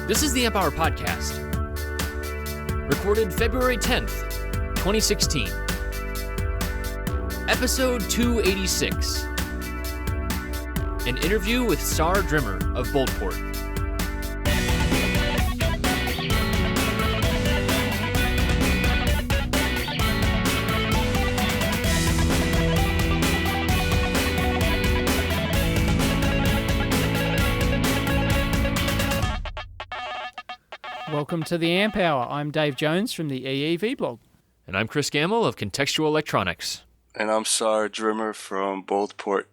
This is the Amp Hour Podcast, recorded February 10th, 2016. Episode 286. An interview with Saar Drimer of Boltport. Welcome to the Amp Hour. I'm Dave Jones from the EEV blog. And I'm Chris Gamble of Contextual Electronics. And I'm Saar Drimer from Boltport.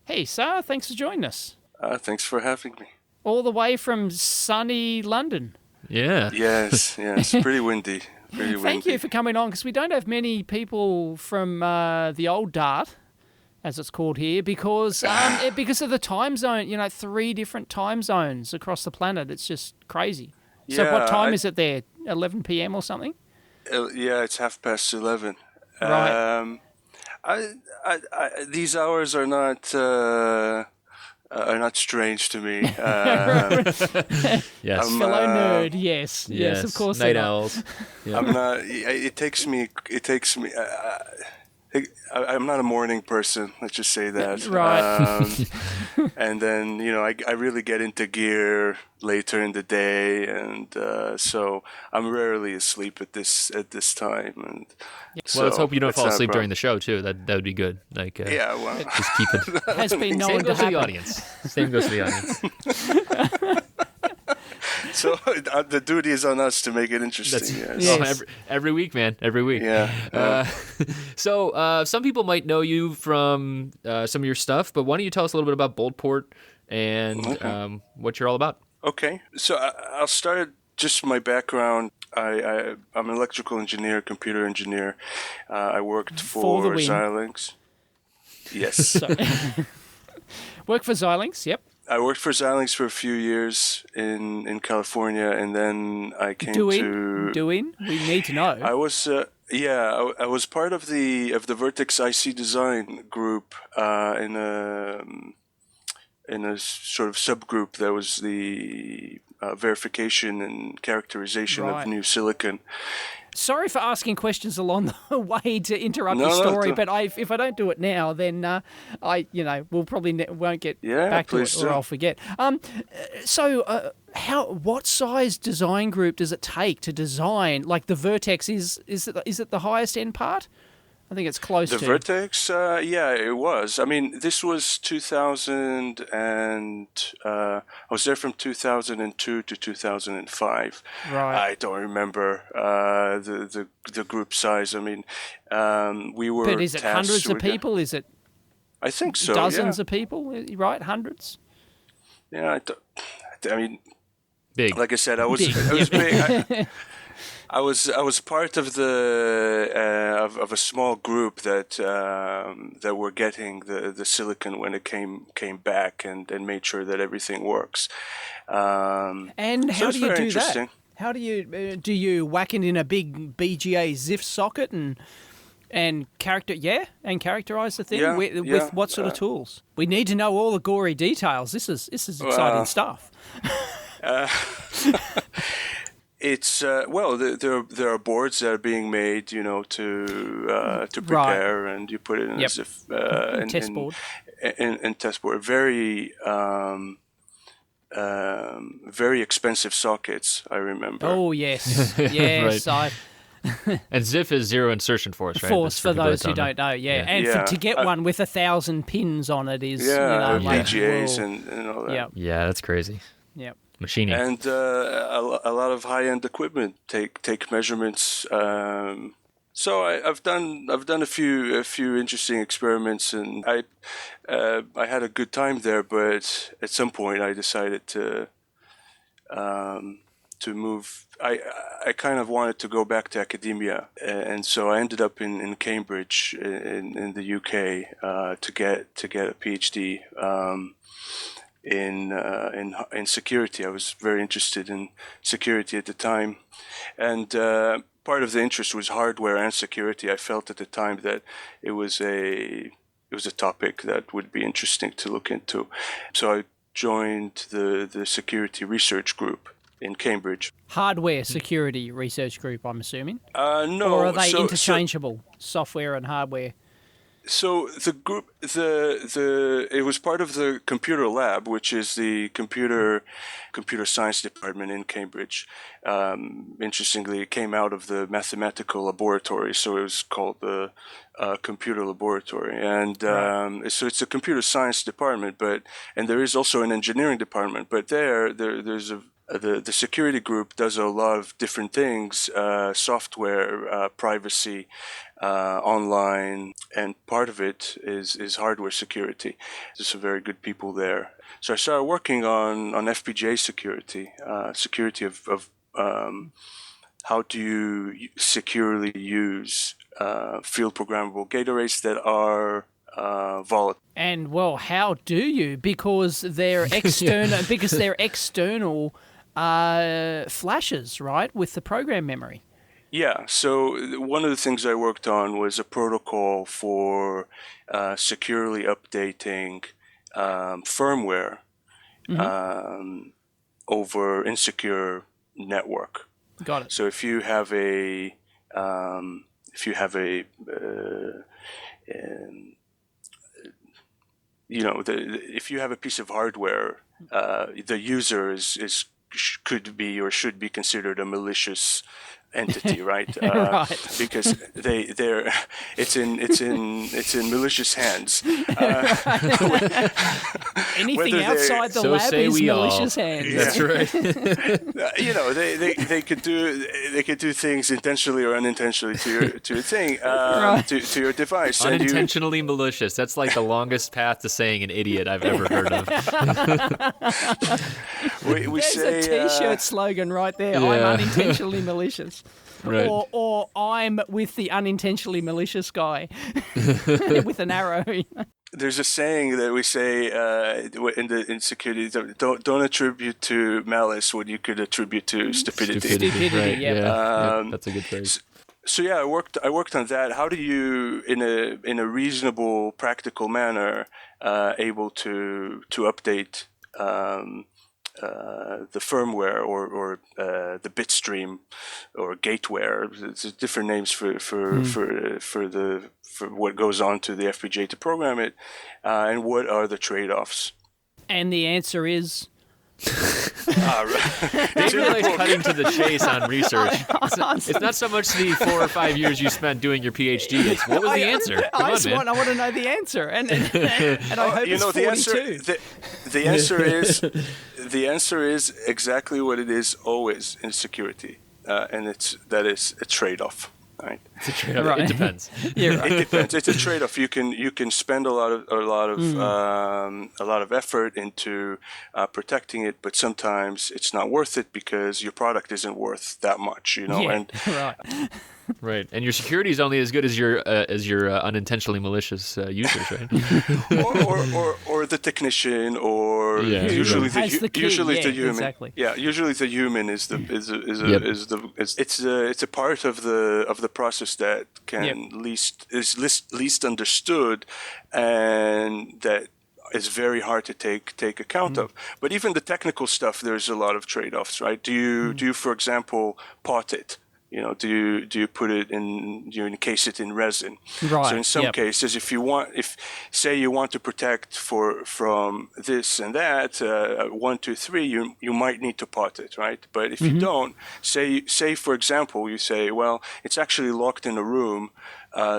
Hey, Saar, thanks for joining us. Thanks for having me. All the way from sunny London. Yeah. Yes, pretty windy. Thank you for coming on, because we don't have many people from the old Dart, as it's called here, because of the time zone, 3 different time zones across the planet. It's just crazy. So what time is it there? 11 p.m. or something? Yeah, it's 11:30. Right. These hours are not strange to me. Yes. Fellow nerd, yes, of course. Night owls. Yeah. I'm not. It takes me. I'm not a morning person. Let's just say that. Right. And then I really get into gear later in the day, and so I'm rarely asleep at this time. And well, let's hope you don't fall asleep during the show too. That would be good. Just keep it. Has been known Same to goes to happen. the audience. Same goes to the audience. So the duty is on us to make it interesting. Yes. Every week, man. Every week. Yeah. So some people might know you from some of your stuff, but why don't you tell us a little bit about Boltport and what you're all about? Okay. So I'll start just my background. I'm an electrical engineer, computer engineer. I worked for Xilinx. Yes. Work for Xilinx, yep. I worked for Xilinx for a few years in California, and then I came to... Doing? We need to know. I was... I was part of the Vertex IC design group in a sort of subgroup that was the verification and characterization of new silicon. Sorry for asking questions along the way to interrupt your story, but if I don't do it now, then we'll probably won't get back to it, or I'll forget. What size design group does it take to design? Like the Vertex is it the highest end part? I think it's close to. The Vertex, it was. I mean, this was 2000, and I was there from 2002 to 2005. Right. I don't remember the group size. I mean, we were. But is it hundreds of people? Is it? I think so. Dozens of people, right? Hundreds. Yeah, I mean, big. Like I said, I was big. I was part of of a small group that were getting the silicon when it came back and made sure that everything works. And how do you do that? How do you whack it in a big BGA ZIF socket and characterize the thing with what sort of tools? We need to know all the gory details. This is exciting stuff. It's there are boards that are being made, to prepare, and you put it in as if test board. In test board. Very very expensive sockets, I remember. Oh yes, yes. Right. And ZIF is zero insertion force, right? Force for those who don't know, and to get one with 1,000 pins on it is BGAs and all that. Yeah, that's crazy. Yep. Machining. And a lot of high-end equipment take measurements. So I've done a few interesting experiments, and I had a good time there. But at some point, I decided to move. I kind of wanted to go back to academia, and so I ended up in Cambridge in the UK to get a PhD. In security. I was very interested in security at the time, and part of the interest was hardware and security. I felt at the time that it was a topic that would be interesting to look into. So I joined the security research group in Cambridge. Hardware security research group, I'm assuming. No. Or are they interchangeable, software and hardware? So the group, it was part of the computer lab, which is the computer science department in Cambridge. Interestingly, it came out of the mathematical laboratory, so it was called the computer laboratory. And so it's a computer science department, and there is also an engineering department. But there's the security group does a lot of different things: software, privacy, online, and part of it is hardware security. There's some very good people there. So I started working on FPGA security, security of how do you securely use field programmable gate arrays that are volatile. And well, how do you? Because they're external. Because they're external flashes, right, with the program memory. Yeah, so one of the things I worked on was a protocol for securely updating firmware over insecure network. Got it. So if you have a if you have a piece of hardware, the user could be or should be considered a malicious entity, right? Right. Because it's in malicious hands. Anything outside the lab is malicious hands. That's right. They could do things intentionally or unintentionally to your thing, to your device. Unintentionally malicious. That's like the longest path to saying an idiot I've ever heard of. There's a T-shirt slogan right there. Yeah. I'm unintentionally malicious. Right. Or I'm with the unintentionally malicious guy with an arrow. There's a saying that we say in security: don't attribute to malice what you could attribute to stupidity. Right. Yeah. That's a good phrase. So yeah, I worked on that. How do you, in a reasonable, practical manner, able to update the firmware or the bitstream or gateware? It's different names for what goes on to the FPGA to program it, and what are the trade-offs? And the answer is. They realize cutting to the chase on research. It's not so much the 4 or 5 years you spent doing your PhD. It's what was the answer? I want to know the answer, and I hope it's 42. The answer is exactly what it is always in security, and that is a trade-off. Right. It's a trade-off. Right. It depends. You're right. It depends. It's a trade-off. You can spend a lot of effort into protecting it, but sometimes it's not worth it because your product isn't worth that much. Yeah, right. Right, and your security is only as good as your unintentionally malicious users, right? or the technician, or usually the human. Exactly. Yeah, usually the human is it's a part of the process that is least understood, and that is very hard to take account of. But even the technical stuff, there's a lot of trade-offs, right? Do you for example pot it? Do you put it in? You encase it in resin. Right. So in some cases, if say you want to protect from this and that 1, 2, 3, you might need to pot it, right? But if you don't, say for example, you say, well, it's actually locked in a room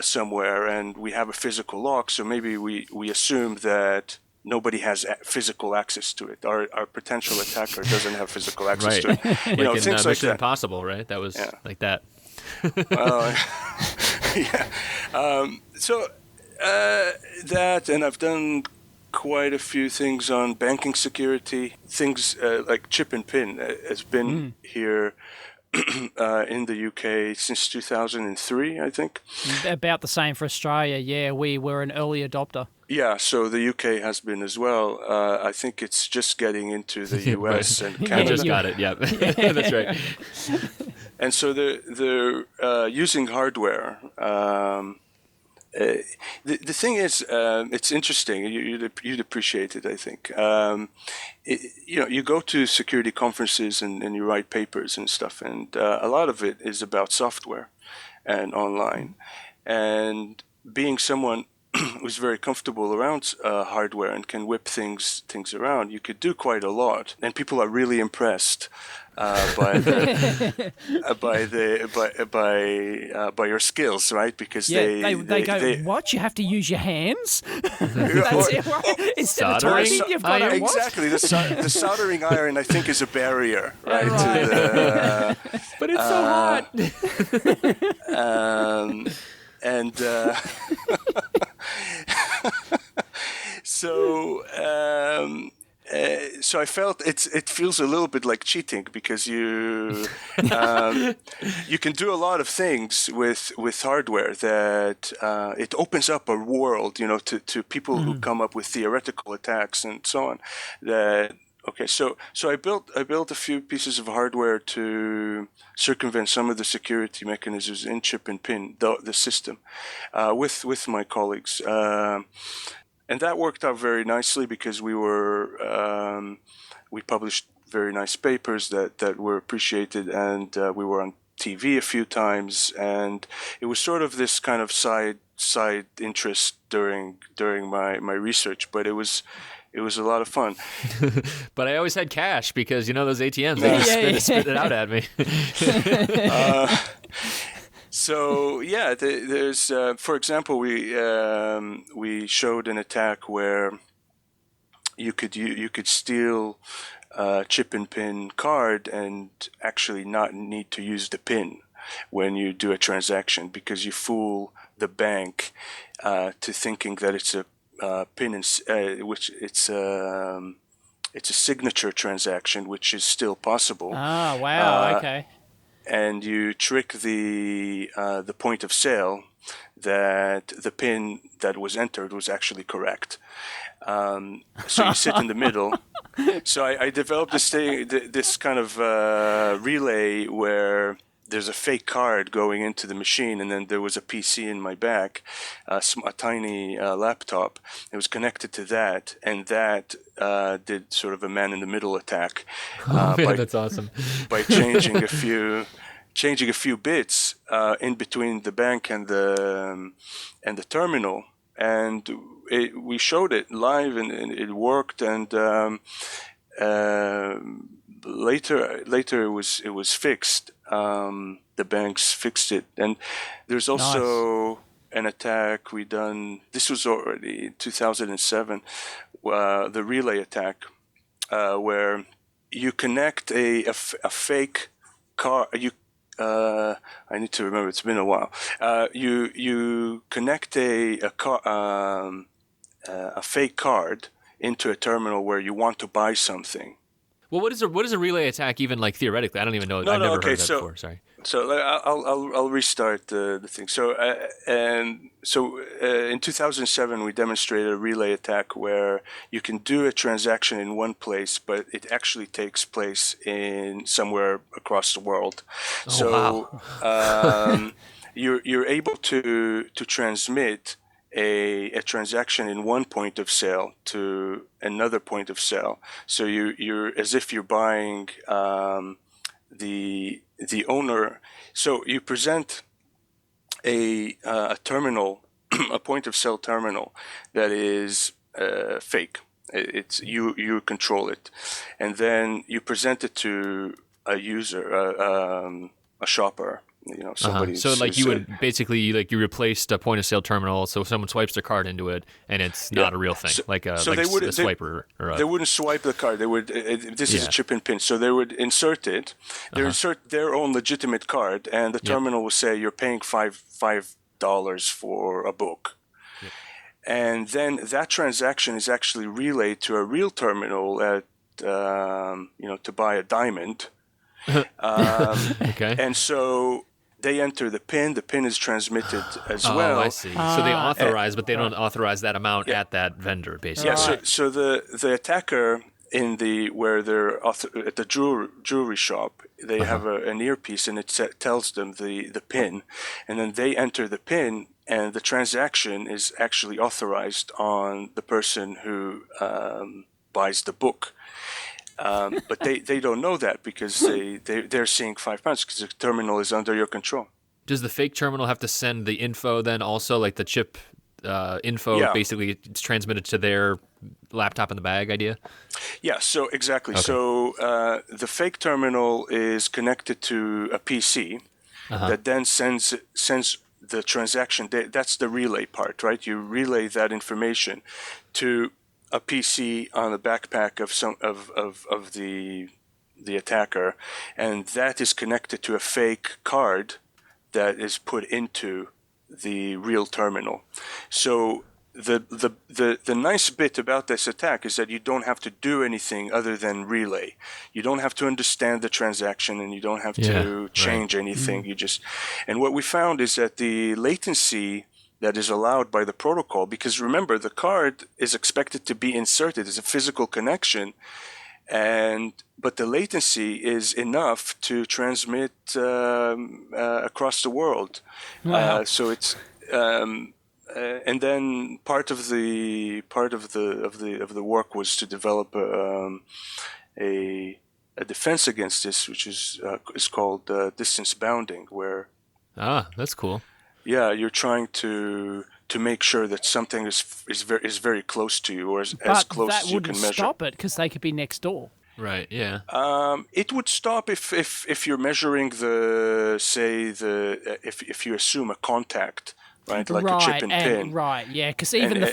somewhere, and we have a physical lock, so maybe we assume that nobody has physical access to it. Our potential attacker doesn't have physical access to it. Like in things like Mission that. Impossible, right? That was like that. So that, and I've done quite a few things on banking security. Things like chip and pin has been here in the UK since 2003, I think. About the same for Australia. Yeah, we were an early adopter. Yeah, so the UK has been as well. I think it's just getting into the US and Canada. I just got it, yep. That's right. And so they're using hardware the thing is, it's interesting. You'd appreciate it, I think. You go to security conferences and you write papers and stuff, and a lot of it is about software and online. And being someone who's very comfortable around hardware and can whip things around, you could do quite a lot, and people are really impressed by your skills, right? Because they go, what? You have to use your hands? That's it, right? Instead of typing, you've got to exactly. The soldering iron, I think, is a barrier, right? Right. But it's so hot. So I felt it feels a little bit like cheating, because you can do a lot of things with hardware that it opens up a world, to people who come up with theoretical attacks and so on. So I built a few pieces of hardware to circumvent some of the security mechanisms in chip and pin, the system, with my colleagues. And that worked out very nicely, because we published very nice papers that were appreciated, and we were on TV a few times, and it was sort of this kind of side interest during my research, but it was a lot of fun. But I always had cash, because those ATMs, they just spit it out at me. So yeah, there's for example, we showed an attack where you could steal a chip and pin card and actually not need to use the pin when you do a transaction, because you fool the bank to thinking that it's a pin, which it's a signature transaction, which is still possible. Oh wow! Okay. And you trick the point of sale that the pin that was entered was actually correct. So you sit in the middle. So I developed this kind of relay where there's a fake card going into the machine, and then there was a PC in my back, a tiny laptop. It was connected to that, and that did sort of a man-in-the-middle attack. That's awesome. By changing a few bits in between the bank and the terminal, and we showed it live, and it worked. And later it was fixed. The banks fixed it, and there's also an attack we done. This was already 2007. The relay attack, where you connect a fake car. I need to remember. It's been a while. You connect a fake card into a terminal where you want to buy something. Well, what is a relay attack even, like, theoretically? I don't even know. I've never heard of that before. Sorry. So I'll restart the thing. So in 2007 we demonstrated a relay attack where you can do a transaction in one place, but it actually takes place in somewhere across the world. Wow. You're able to transmit a transaction in one point of sale to another point of sale. So you're as if you're buying the owner. So you present a terminal, a point of sale terminal that is fake. It's you control it, and then you present it to a user, a shopper. Somebody. So like you would basically you replaced a point of sale terminal, so someone swipes their card into it, and it's not a real thing, a swiper. They wouldn't swipe the card. They would. This is a chip and pin, so they would insert it. They insert their own legitimate card, and the terminal will say you're paying $5 for a book. Yep. And then that transaction is actually relayed to a real terminal at to buy a diamond. Okay. And so they enter the PIN. The PIN is transmitted as well. Oh, I see. So they authorize, but they don't authorize that amount at that vendor, basically. Yeah. So the attacker in the where they're at the jewelry shop, they have an earpiece, and it tells them the pin, and then they enter the pin, and the transaction is actually authorized on the person who buys the book. But they don't know that because they're seeing £5 because the terminal is under your control. Does the fake terminal have to send the info then also, like the chip info? Yeah. Basically, it's transmitted to their laptop in the bag idea? Yeah, so exactly. Okay. So the fake terminal is connected to a PC that then sends the transaction. That's the relay part, right? You relay that information to a PC on the backpack of the attacker, and that is connected to a fake card that is put into the real terminal. So the nice bit about this attack is that you don't have to do anything other than relay. You don't have to understand the transaction, and you don't have to change anything. You just, and what we found is that the latency that is allowed by the protocol, because remember, the card is expected to be inserted as a physical connection, but the latency is enough to transmit across the world. Wow. So it's and then part of the work was to develop a defense against this, which is called distance bounding, where that's cool. Yeah, you're trying to make sure that something is very close to you, or as close as you can measure. But that wouldn't stop it because they could be next door. Right. Yeah. It would stop if you're measuring if you assume a contact, right, like a chip and pin. Right. Yeah, because even the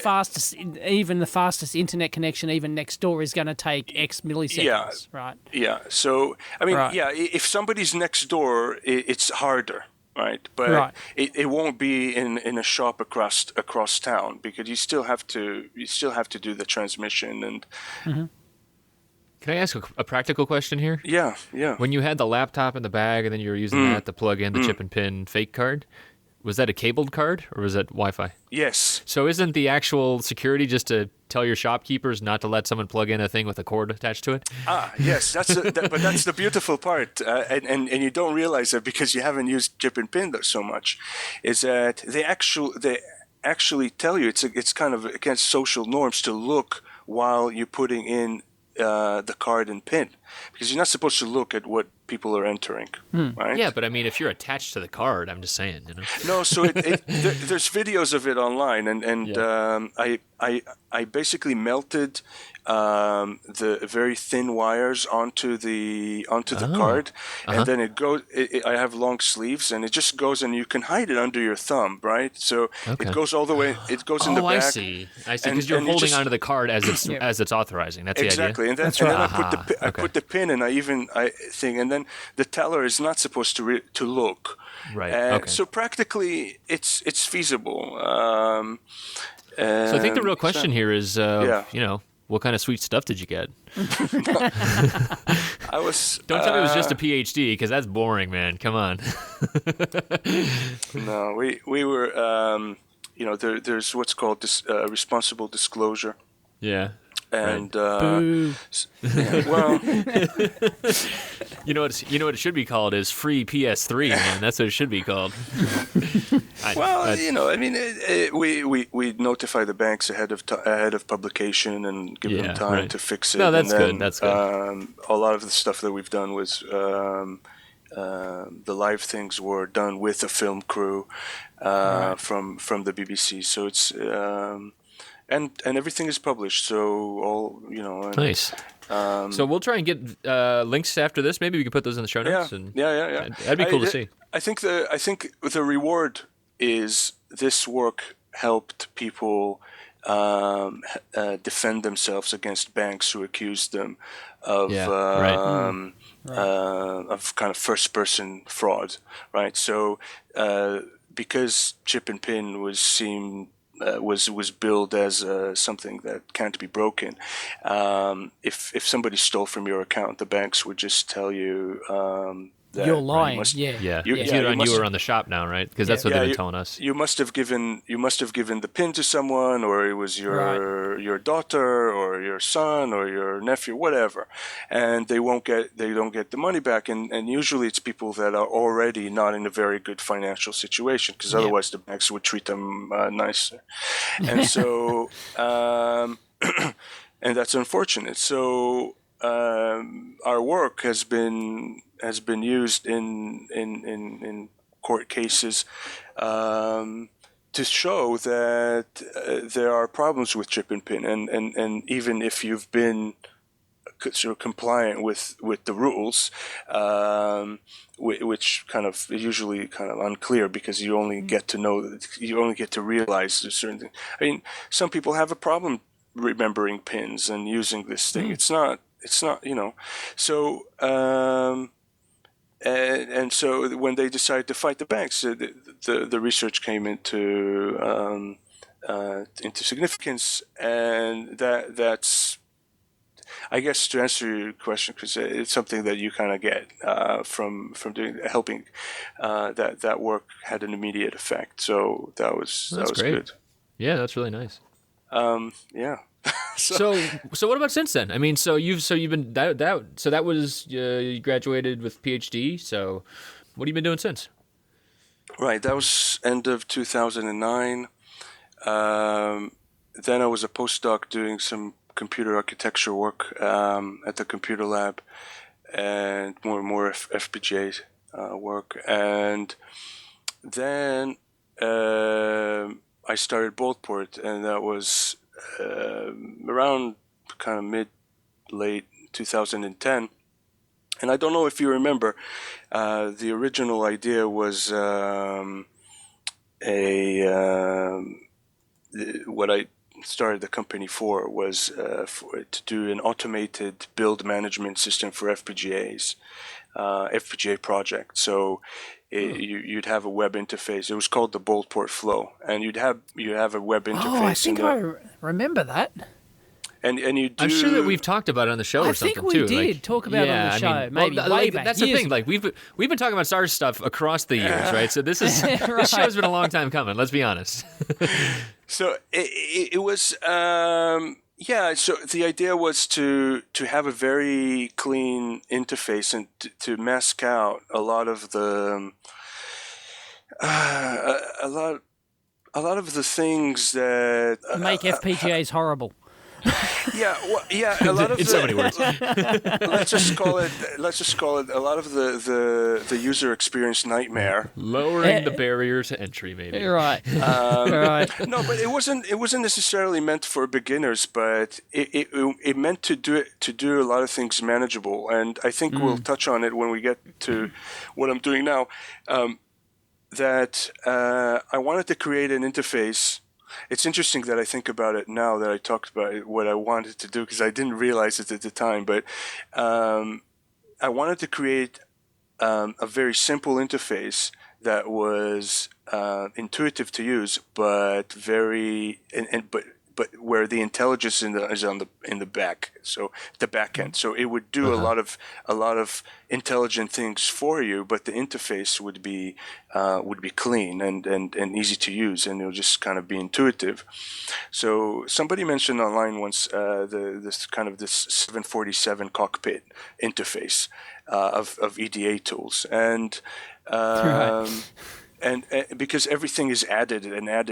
fastest internet connection, even next door, is going to take X milliseconds. Yeah. Right. Yeah. So I mean, if somebody's next door, it's harder. Right, but it won't be in a shop across town, because you still have to do the transmission. And Can I ask a practical question here? Yeah. When you had the laptop in the bag and then you were using that to plug in the chip and pin fake card, was that a cabled card or was that Wi-Fi? Yes. So isn't the actual security just to tell your shopkeepers not to let someone plug in a thing with a cord attached to it? Yes, but that's the beautiful part, and you don't realize that because you haven't used chip and pin so much, is that they actually tell you it's kind of against social norms to look while you're putting in the card and pin, because you're not supposed to look at what people are entering, right? Yeah, but I mean, if you're attached to the card, I'm just saying, No, so there's videos of it online, and I basically melted the very thin wires onto the card, and then it goes. I have long sleeves, and it just goes, and you can hide it under your thumb, right? So it goes all the way. It goes in the back. I see, because you're holding onto the card as it's authorizing. That's exactly, the idea. And then I put the pin, and I think, and then the teller is not supposed to look. Right. So practically, it's feasible. So I think the real question here is, what kind of sweet stuff did you get? Don't tell me it was just a PhD, because that's boring, man. Come on. No, we were, there's what's called responsible disclosure. Yeah. And Boo. Well, you know what it should be called is free PS3, man. That's what it should be called. We notify the banks ahead of publication and give them time to fix it. No, that's and then, good. That's good. A lot of the stuff that we've done was the live things were done with a film crew from the BBC. So it's and everything is published. So all nice. So we'll try and get links after this. Maybe we can put those in the show notes. Yeah. That'd be cool to see. I think the reward is this work helped people defend themselves against banks who accused them of of kind of first-person fraud, right? So because chip and pin was billed as something that can't be broken. If somebody stole from your account, the banks would just tell you, You're lying. Yeah. It's either on you or on the shop now, right? Because that's what they've been telling us. You must have given the pin to someone, or it was your daughter or your son or your nephew, whatever, and they don't get the money back. And usually it's people that are already not in a very good financial situation, because otherwise the banks would treat them nicer. And so and that's unfortunate. So our work has been used in court cases to show that there are problems with chip and pin, and even if you've been sort of compliant with the rules, which kind of usually kind of unclear, because you only get to realize a certain thing. I mean, some people have a problem remembering pins and using this thing. It's not, so and so when they decided to fight the banks, the research came into significance, and that's, I guess, to answer your question, because it's something that you kind of get from helping. That work had an immediate effect, so that was great. Good. Yeah, that's really nice. Yeah. So what about since then? I mean, so you've been that was you graduated with PhD. So what have you been doing since? Right, that was end of 2009. Then I was a postdoc doing some computer architecture work at the computer lab, and more FPGA work. And then I started Boltport, and that was around kind of late 2010. And I don't know if you remember, the original idea was what I started the company for was to do an automated build management system for FPGAs, FPGA project. So you'd have a web interface. It was called the Boltport Flow, and you'd have a web interface. Oh, I think I remember that. And you do. I'm sure that we've talked about it on the show or something too. I think we did talk about it on the show. Maybe way back. That's the thing. Like we've been talking about Saar stuff across the years, right? So this is this show's been a long time coming. Let's be honest. So it was So the idea was to have a very clean interface and to mask out a lot of the a lot of the things that make FPGAs horrible. A lot of in so many words. let's just call it a lot of the user experience nightmare. Lowering the barrier to entry, maybe. Right. Right. No, but it wasn't necessarily meant for beginners, but it meant to do a lot of things manageable, and I think we'll touch on it when we get to what I'm doing now. That I wanted to create an interface. It's interesting that I think about it now that I talked about it, what I wanted to do, because I didn't realize it at the time. But I wanted to create a very simple interface that was intuitive to use, but but where the intelligence is in the back, so the back end. So it would do a lot of intelligent things for you, but the interface would be clean and easy to use, and it would just kind of be intuitive. So somebody mentioned online once this 747 cockpit interface of EDA tools, and and because everything is added, and I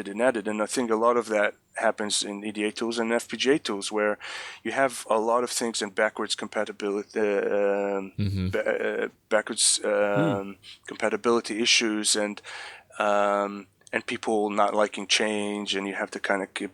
think a lot of that happens in EDA tools and FPGA tools, where you have a lot of things in backwards compatibility, compatibility issues, and people not liking change, and you have to kind of keep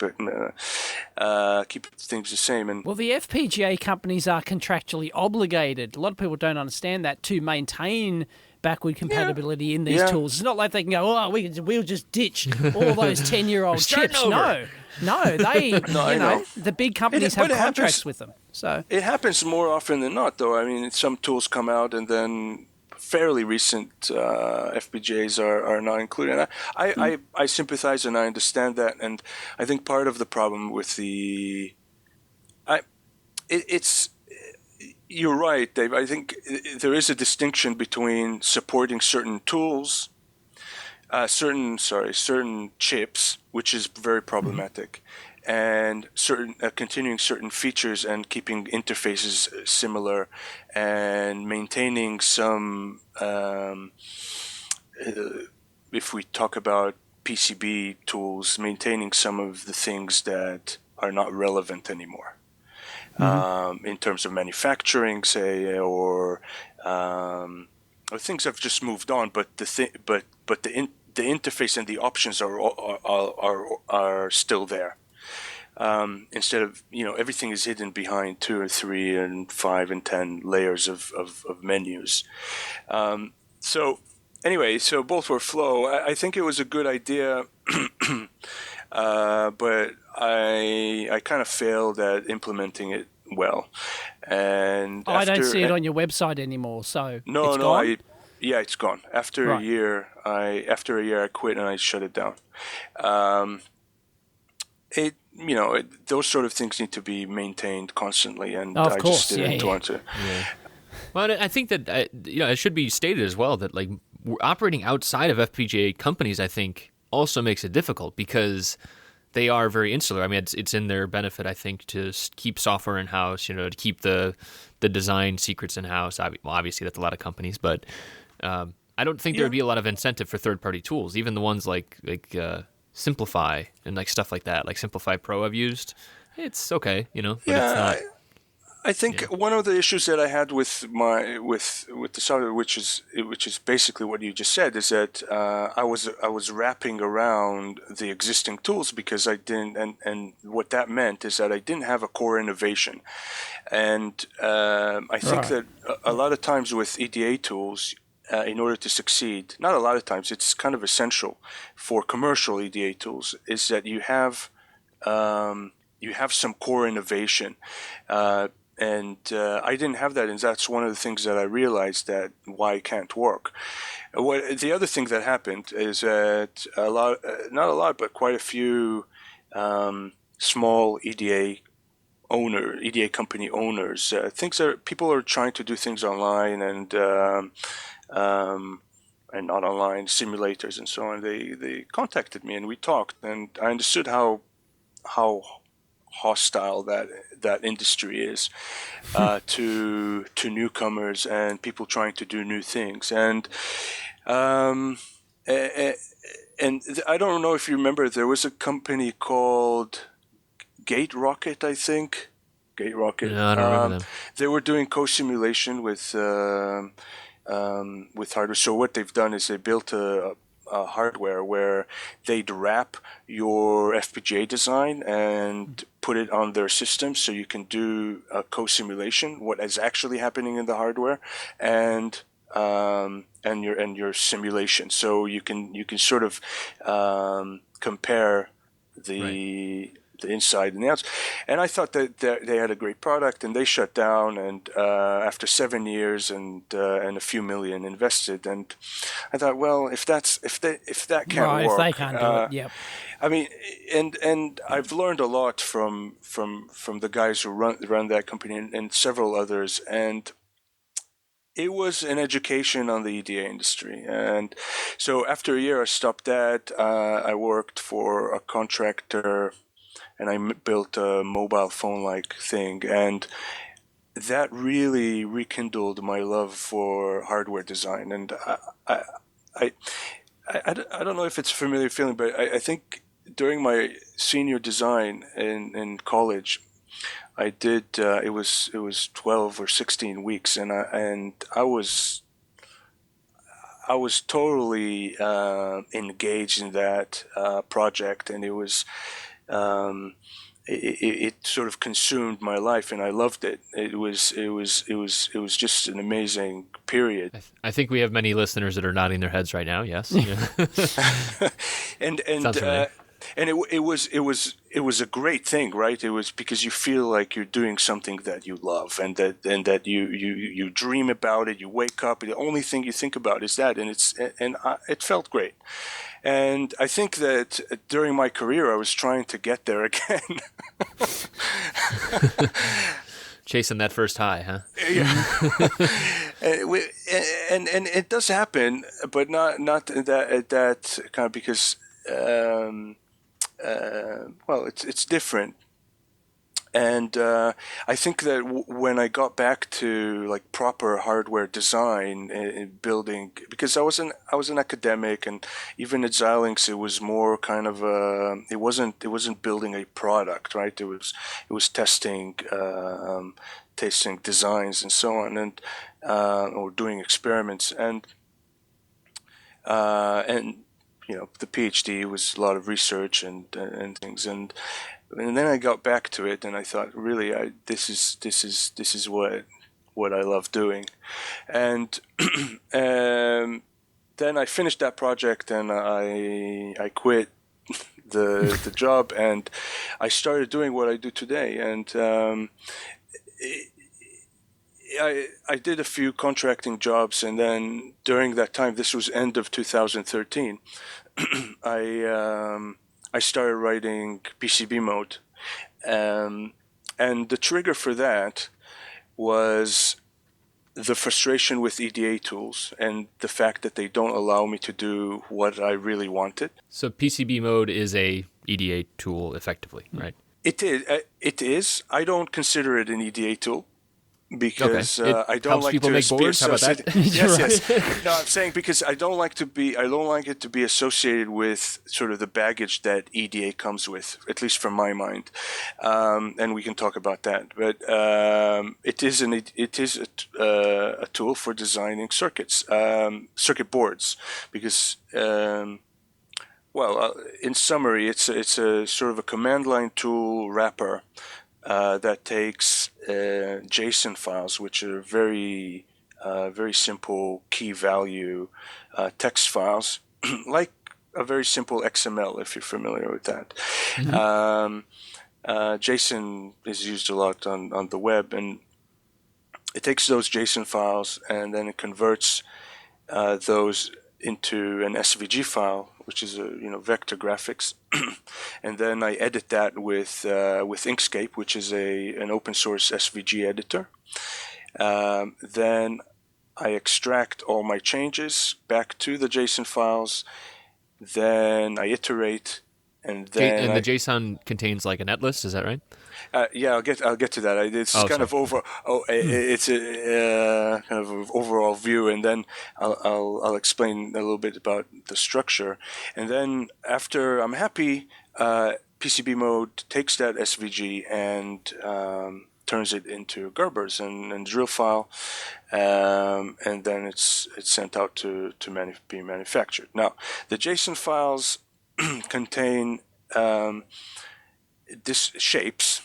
things the same. And well, the FPGA companies are contractually obligated. A lot of people don't understand that, to maintain backward compatibility in these tools. It's not like they can go, we'll just ditch all those 10-year-old chips. Over. No, the big companies have contracts with them. So it happens more often than not, though. I mean, some tools come out, and then fairly recent FPGAs are not included. And I sympathize, and I understand that, and I think part of the problem with you're right, Dave. I think there is a distinction between supporting certain tools, certain chips, which is very problematic, and continuing certain features and keeping interfaces similar, and maintaining some. If we talk about PCB tools, maintaining some of the things that are not relevant anymore. In terms of manufacturing, say, or things have just moved on, but the interface and the options are still there. Instead of everything is hidden behind 2 or 3 and 5 and 10 layers of menus. So Boltport Flow, I think it was a good idea. But I kind of failed at implementing it well, and I don't see it on your website anymore. So no, it's gone? It's gone. After a year, I quit and I shut it down. Those sort of things need to be maintained constantly, and I just didn't want to. Yeah. Well, I think that it should be stated as well that like operating outside of FPGA companies, I think, also makes it difficult because they are very insular. I mean, it's in their benefit, I think, to keep software in house. To keep the design secrets in house. Well, obviously, that's a lot of companies, but I don't think there would be a lot of incentive for third-party tools, even the ones like Simplify and like stuff like that. Like Simplify Pro, I've used. It's okay, but it's not. I think one of the issues that I had with the software, which is basically what you just said, is that I was wrapping around the existing tools because I didn't, and what that meant is that I didn't have a core innovation, and I think that a lot of times with EDA tools, in order to succeed, not a lot of times, it's kind of essential for commercial EDA tools, is that you have some core innovation. And I didn't have that, and that's one of the things that I realized that why it can't work. The other thing that happened is that not a lot, but quite a few small EDA company owners, people are trying to do things online and not online, simulators and so on. They contacted me and we talked, and I understood how hostile that industry is to newcomers and people trying to do new things. And I don't know if you remember, there was a company called Gate Rocket, I think. Gate Rocket. No, I don't remember them. They were doing co-simulation with hardware. So what they've done is they built a hardware where they'd wrap your FPGA design and put it on their system, so you can do a co-simulation, what is actually happening in the hardware, and your simulation. So you can sort of compare the inside and the outside. And I thought that they had a great product, and they shut down. And after 7 years and a few million invested, and I thought, well, if that can't work, if they can't do it, yep. I mean, and I've learned a lot from the guys who run that company and several others, and it was an education on the EDA industry. And so after a year, I stopped that. I worked for a contractor, and I built a mobile phone-like thing, and that really rekindled my love for hardware design. And I don't know if it's a familiar feeling, but I think during my senior design in college, I did it was 12 or 16 weeks, and I was totally engaged in that project, and it was. It sort of consumed my life, and I loved it. It was just an amazing period. I think we have many listeners that are nodding their heads right now. Yes, and it was a great thing, right? It was because you feel like you're doing something that you love, and that you dream about it. You wake up, and the only thing you think about is that, and it felt great. And I think that during my career, I was trying to get there again. chasing that first high, huh? Yeah. and it does happen, but not that kind of, because well, it's different. And I think that when I got back to like proper hardware design and building, because I was an academic, and even at Xilinx it was more kind of it wasn't building a product, right? It was testing designs and so on, and or doing experiments, and the PhD was a lot of research and things, and then I got back to it, and I thought, really, this is what I love doing, and then I finished that project, and I quit the job, and I started doing what I do today, and I did a few contracting jobs, and then during that time, this was end of 2013, I started writing PCB mode, and the trigger for that was the frustration with EDA tools and the fact that they don't allow me to do what I really wanted. So PCB mode is a EDA tool, effectively, right? It is. It is. I don't consider it an EDA tool, because I don't like to be associated. Yes. No, I'm saying because I don't like it to be associated with sort of the baggage that EDA comes with, at least from my mind. And we can talk about that. But it is a tool for designing circuits, circuit boards, because. In summary, it's a sort of a command line tool wrapper that takes JSON files, which are very simple key value text files, like a very simple XML, if you're familiar with that. Mm-hmm. JSON is used a lot on the web, and it takes those JSON files and then it converts those into an SVG file, which is vector graphics, and then I edit that with Inkscape, which is an open source SVG editor. Then I extract all my changes back to the JSON files. Then I iterate, and then the JSON contains like a netlist. Is that right? Yeah, I'll get to that. It's it's a kind of an overall view, and then I'll explain a little bit about the structure, and then after I'm happy, PCB mode takes that SVG and turns it into Gerbers and drill file, and then it's sent out to be manufactured. Now, the JSON files contain shapes.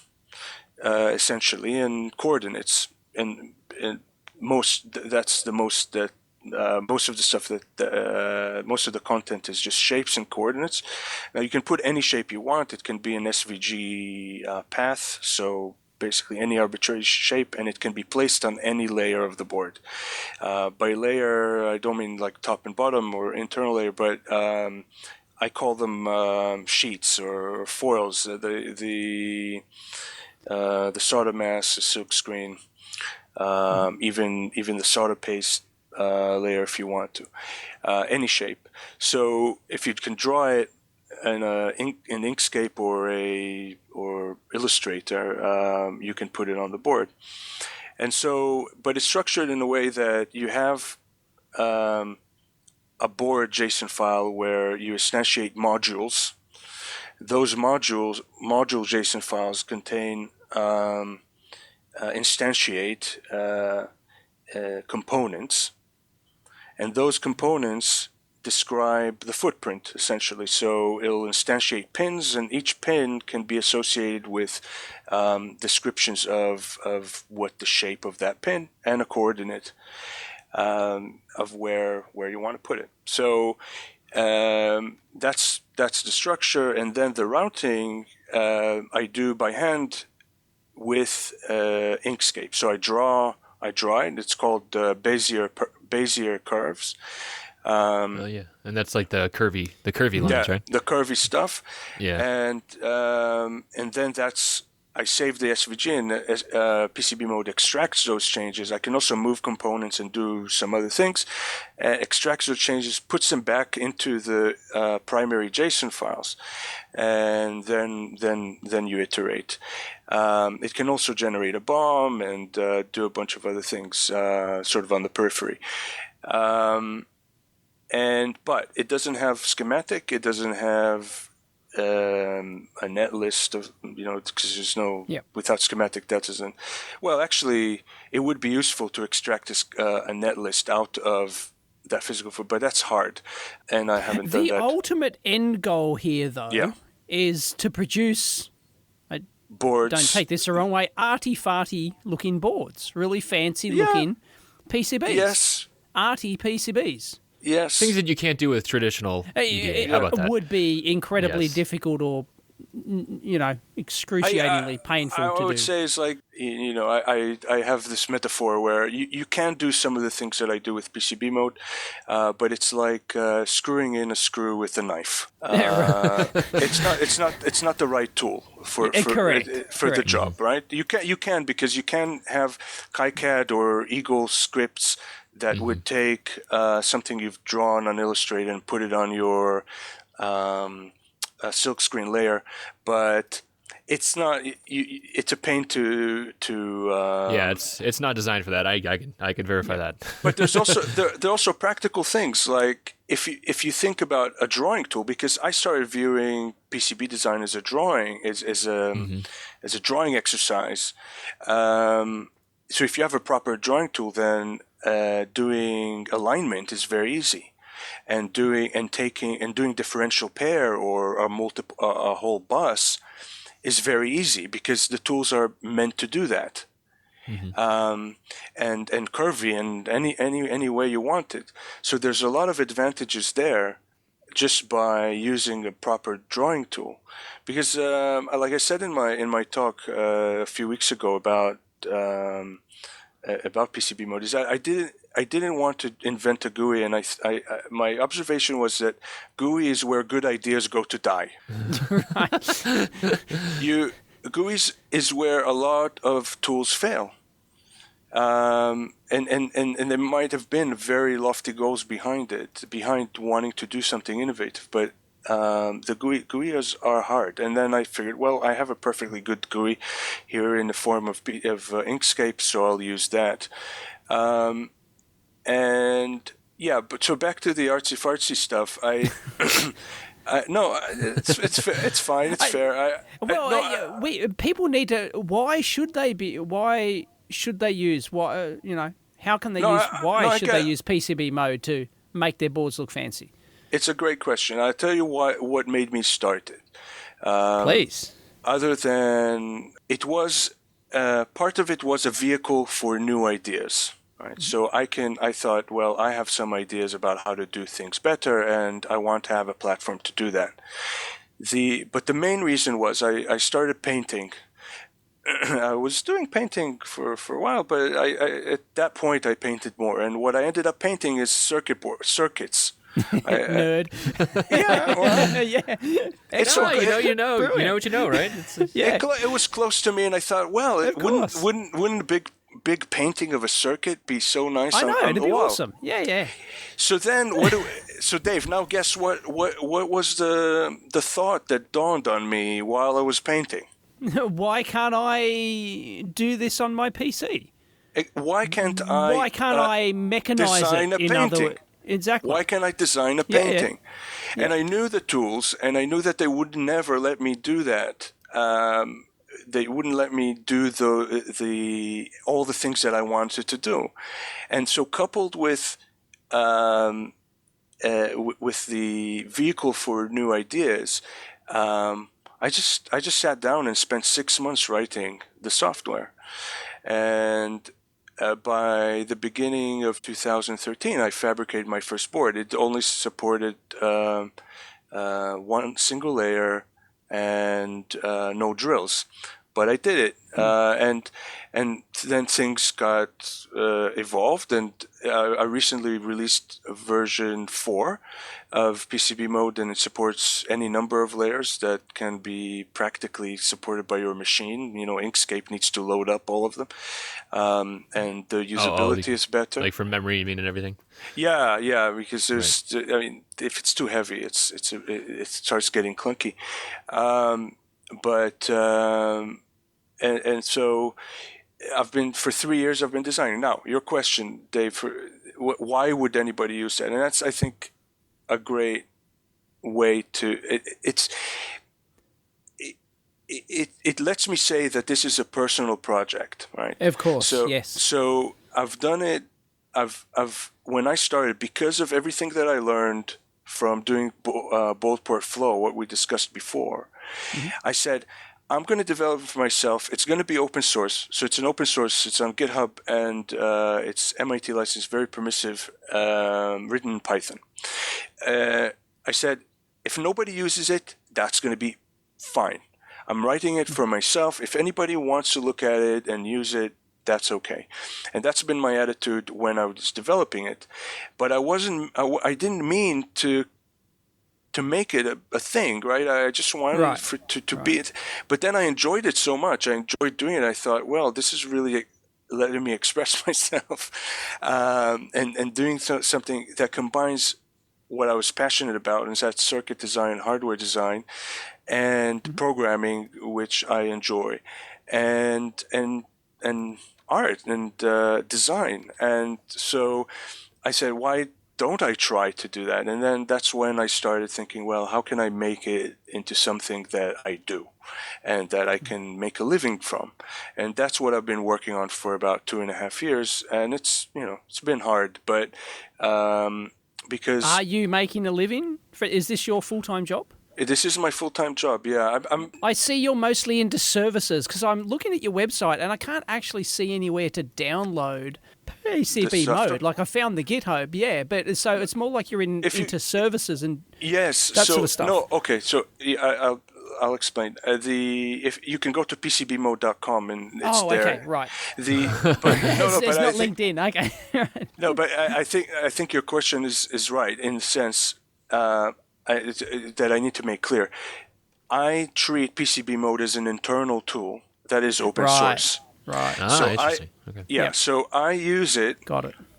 Essentially, and coordinates, and most of the stuff that most of the content is just shapes and coordinates. Now you can put any shape you want. It can be an SVG path, so basically any arbitrary shape, and it can be placed on any layer of the board. By layer, I don't mean like top and bottom or internal layer, but I call them sheets or foils. The solder mask, the silk screen, even the solder paste layer if you want to, any shape. So if you can draw it in Inkscape or Illustrator, you can put it on the board. And so, but it's structured in a way that you have a board JSON file where you instantiate modules. Those module JSON files contain instantiate components, and those components describe the footprint essentially. So it'll instantiate pins, and each pin can be associated with descriptions of what the shape of that pin and a coordinate of where you want to put it. So that's the structure, and then the routing I do by hand with Inkscape. So I draw it. It's called Bezier curves. And that's like the curvy lines, right? The curvy stuff. Yeah. And then that's I save the SVG and PCB mode extracts those changes. I can also move components and do some other things. Extracts those changes, puts them back into the primary JSON files, and then you iterate. It can also generate a BOM and do a bunch of other things sort of on the periphery. But it doesn't have schematic. It doesn't have a net list of, because there's no, without schematic that doesn't. Well, actually, it would be useful to extract a net list out of that physical foot, but that's hard, and I haven't done that. The ultimate end goal here, though, is to produce. Boards. Don't take this the wrong way. Arty-farty looking boards, really fancy looking PCBs. Yes. Arty PCBs. Yes. Things that you can't do with traditional EDA. How about that? It would be incredibly difficult or, excruciatingly painful to do. I would say it's like, I have this metaphor where you can do some of the things that I do with PCB mode, but it's like screwing in a screw with a knife. It's not the right tool for the job, right? You can because you can have KiCad or Eagle scripts that would take something you've drawn on Illustrator and put it on your silkscreen layer, but it's not. It's a pain to. It's not designed for that. I can verify that. But there's also there are also practical things like if you think about a drawing tool, because I started viewing PCB design as a drawing as a drawing exercise. So if you have a proper drawing tool, then doing alignment is very easy, and doing differential pair or a whole bus is very easy because the tools are meant to do that, and curvy and any way you want it. So there's a lot of advantages there just by using a proper drawing tool, because like I said in my talk a few weeks ago about PCB mode, is that I didn't want to invent a GUI, and my observation was that GUI is where good ideas go to die. GUIs is where a lot of tools fail, and there might have been very lofty goals behind wanting to do something innovative, but the GUIs are hard. And then I figured, well, I have a perfectly good GUI here in the form of Inkscape, so I'll use that. But so back to the artsy-fartsy stuff. No, it's fine. It's fair. People need to. Why should they use? How can they use? Why should they use PCB mode to make their boards look fancy? It's a great question. I'll tell you what made me start it. Please. Other than it was part of it was a vehicle for new ideas. Right. So I thought, well, I have some ideas about how to do things better, and I want to have a platform to do that. But the main reason was I started painting. I was doing painting for a while, but at that point I painted more, and what I ended up painting is circuits. Nerd. It's you know what you know, right? It was close to me, and I thought, well, wouldn't a big painting of a circuit be so nice? I know, on it'd the be wall? awesome. Yeah. So then, so Dave, now guess what was the thought that dawned on me while I was painting? Why can't I do this on my PC? Why can't I mechanize design it a painting? Exactly. Why can't I design a painting? Yeah. And I knew the tools, and I knew that they would never let me do that. They wouldn't let me do all the things that I wanted to do. And so coupled with the vehicle for new ideas, I just sat down and spent 6 months writing the software. And by the beginning of 2013, I fabricated my first board. It only supported one single layer and no drills. but I did it, and then things got evolved, and I recently released version 4 of PCB mode, and it supports any number of layers that can be practically supported by your machine. Inkscape needs to load up all of them, and the usability is better. Like from memory, you mean, and everything. Yeah, because there's, right. I mean, if it's too heavy, it starts getting clunky. And so for 3 years I've been designing. Now, your question, Dave, why would anybody use that? And that's, I think, a great way to. It lets me say that this is a personal project, right? Of course, yes. So I've done it. When I started, because of everything that I learned from doing Boldport Flow, what we discussed before, I said, I'm going to develop it for myself. It's going to be open source. So it's an open source. It's on GitHub, and it's MIT licensed, very permissive, written in Python. I said, if nobody uses it, that's going to be fine. I'm writing it for myself. If anybody wants to look at it and use it, that's okay. And that's been my attitude when I was developing it. But I didn't mean to make it a thing, right? I just wanted to be it. But then I enjoyed it so much. I enjoyed doing it. I thought, well, this is really letting me express myself, and doing something that combines what I was passionate about, and that's circuit design, hardware design, and programming, which I enjoy, and art and design. And so I said, why don't I try to do that? And then that's when I started thinking, well, how can I make it into something that I do and that I can make a living from? And that's what I've been working on for about 2.5 years. And it's been hard, but because... Are you making a living? Is this your full-time job? This is my full-time job, yeah. I see you're mostly into services, because I'm looking at your website and I can't actually see anywhere to download PCB mode. Like, I found the GitHub, yeah, but so it's more like you're into services and that sort of stuff. No, okay, so I'll explain. If you can go to PCBmode.com and it's there. Oh, okay, right. It's not LinkedIn, okay. No, but I think your question is right in the sense that I need to make clear. I treat PCB mode as an internal tool that is open source. Right. So interesting. Okay. Yeah, so I use it,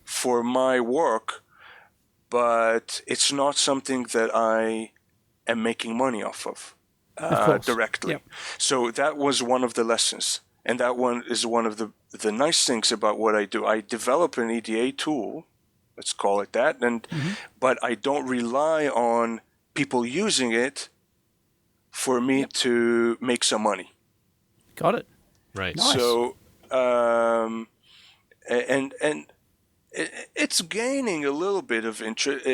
for my work, but it's not something that I am making money off of directly. Yep. So that was one of the lessons. And that one is one of the nice things about what I do. I develop an EDA tool, let's call it that, but I don't rely on people using it for me to make some money. Got it. Right. Nice. So, and it's gaining a little bit of interest.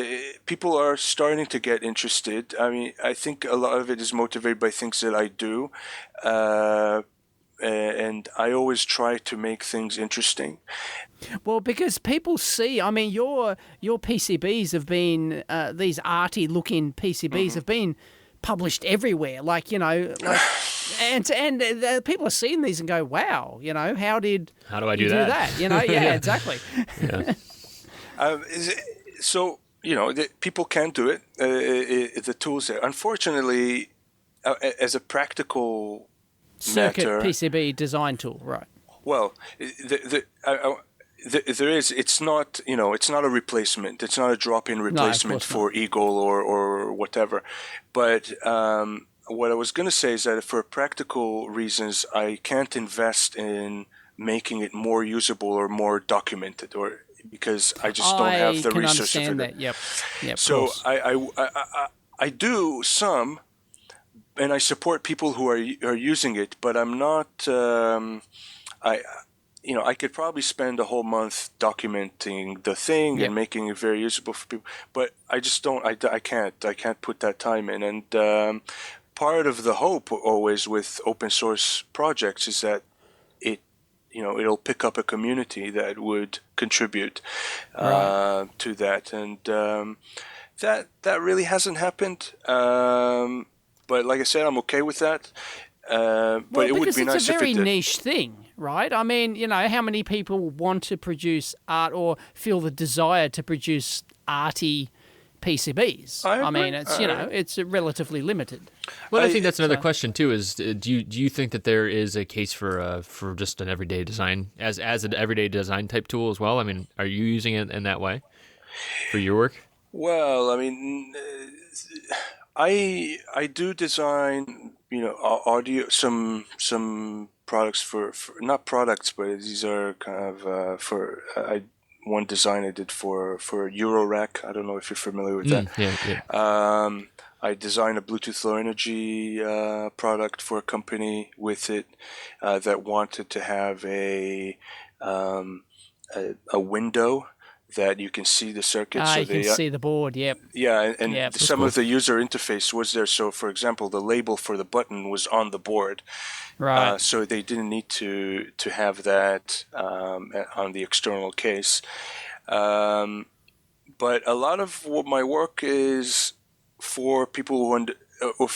People are starting to get interested. I mean, I think a lot of it is motivated by things that I do. And I always try to make things interesting. Well, because people see, I mean, your PCBs have been, these arty-looking PCBs have been published everywhere. Like, and people are seeing these and go, wow, how do I do that? Yeah, exactly. Yeah. So, people can do it. The tools there. Unfortunately, as a practical circuit matter, PCB design tool, right? Well, there is. It's not. It's not a replacement. It's not a drop-in replacement for Eagle or whatever. But what I was going to say is that for practical reasons, I can't invest in making it more usable or more documented, or because I just don't have the resources for that. Yep. So I do some. And I support people who are using it, but I'm not. I could probably spend a whole month documenting the thing and making it very usable for people, but I just don't. I can't put that time in. And part of the hope always with open source projects is that it'll pick up a community that would contribute to that, and that really hasn't happened. But like I said, I'm okay with that. But it would be nice it's a very if it did. niche thing, right? I mean, how many people want to produce art or feel the desire to produce arty PCBs? I mean, it's it's relatively limited. Well, I think that's another question too. Is do you think that there is a case for just an everyday design as an everyday design type tool as well? I mean, are you using it in that way for your work? Well, I mean, I do design, audio, some products for not products, but these are kind of one design I did for Eurorack. I don't know if you're familiar with that. Yeah. I designed a Bluetooth Low Energy product for a company with it that wanted to have a window that you can see the circuit. So you can see the board, yep. Yeah, and some of the user interface was there. So, for example, the label for the button was on the board. Right. So they didn't need to have that on the external case. But a lot of what my work is for people who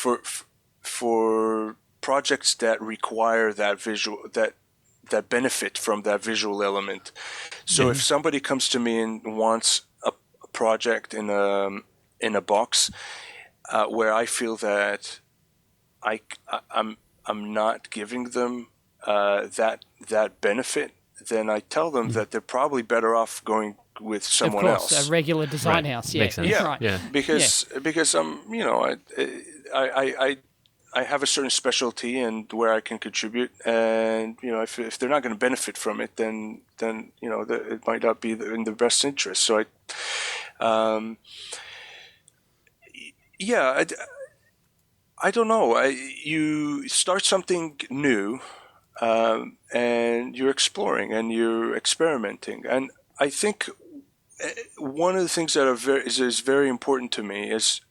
for projects that require that visual that benefit from that visual element. So if somebody comes to me and wants a project in a box where I feel that I'm not giving them that benefit, then I tell them that they're probably better off going with someone else. A regular design house, yeah. Makes sense. Yeah, right. Yeah. Because I'm, I have a certain specialty and where I can contribute, and if they're not going to benefit from it, then it might not be in the best interest. So I don't know. You start something new, and you're exploring and you're experimenting, and I think one of the things that is very important to me is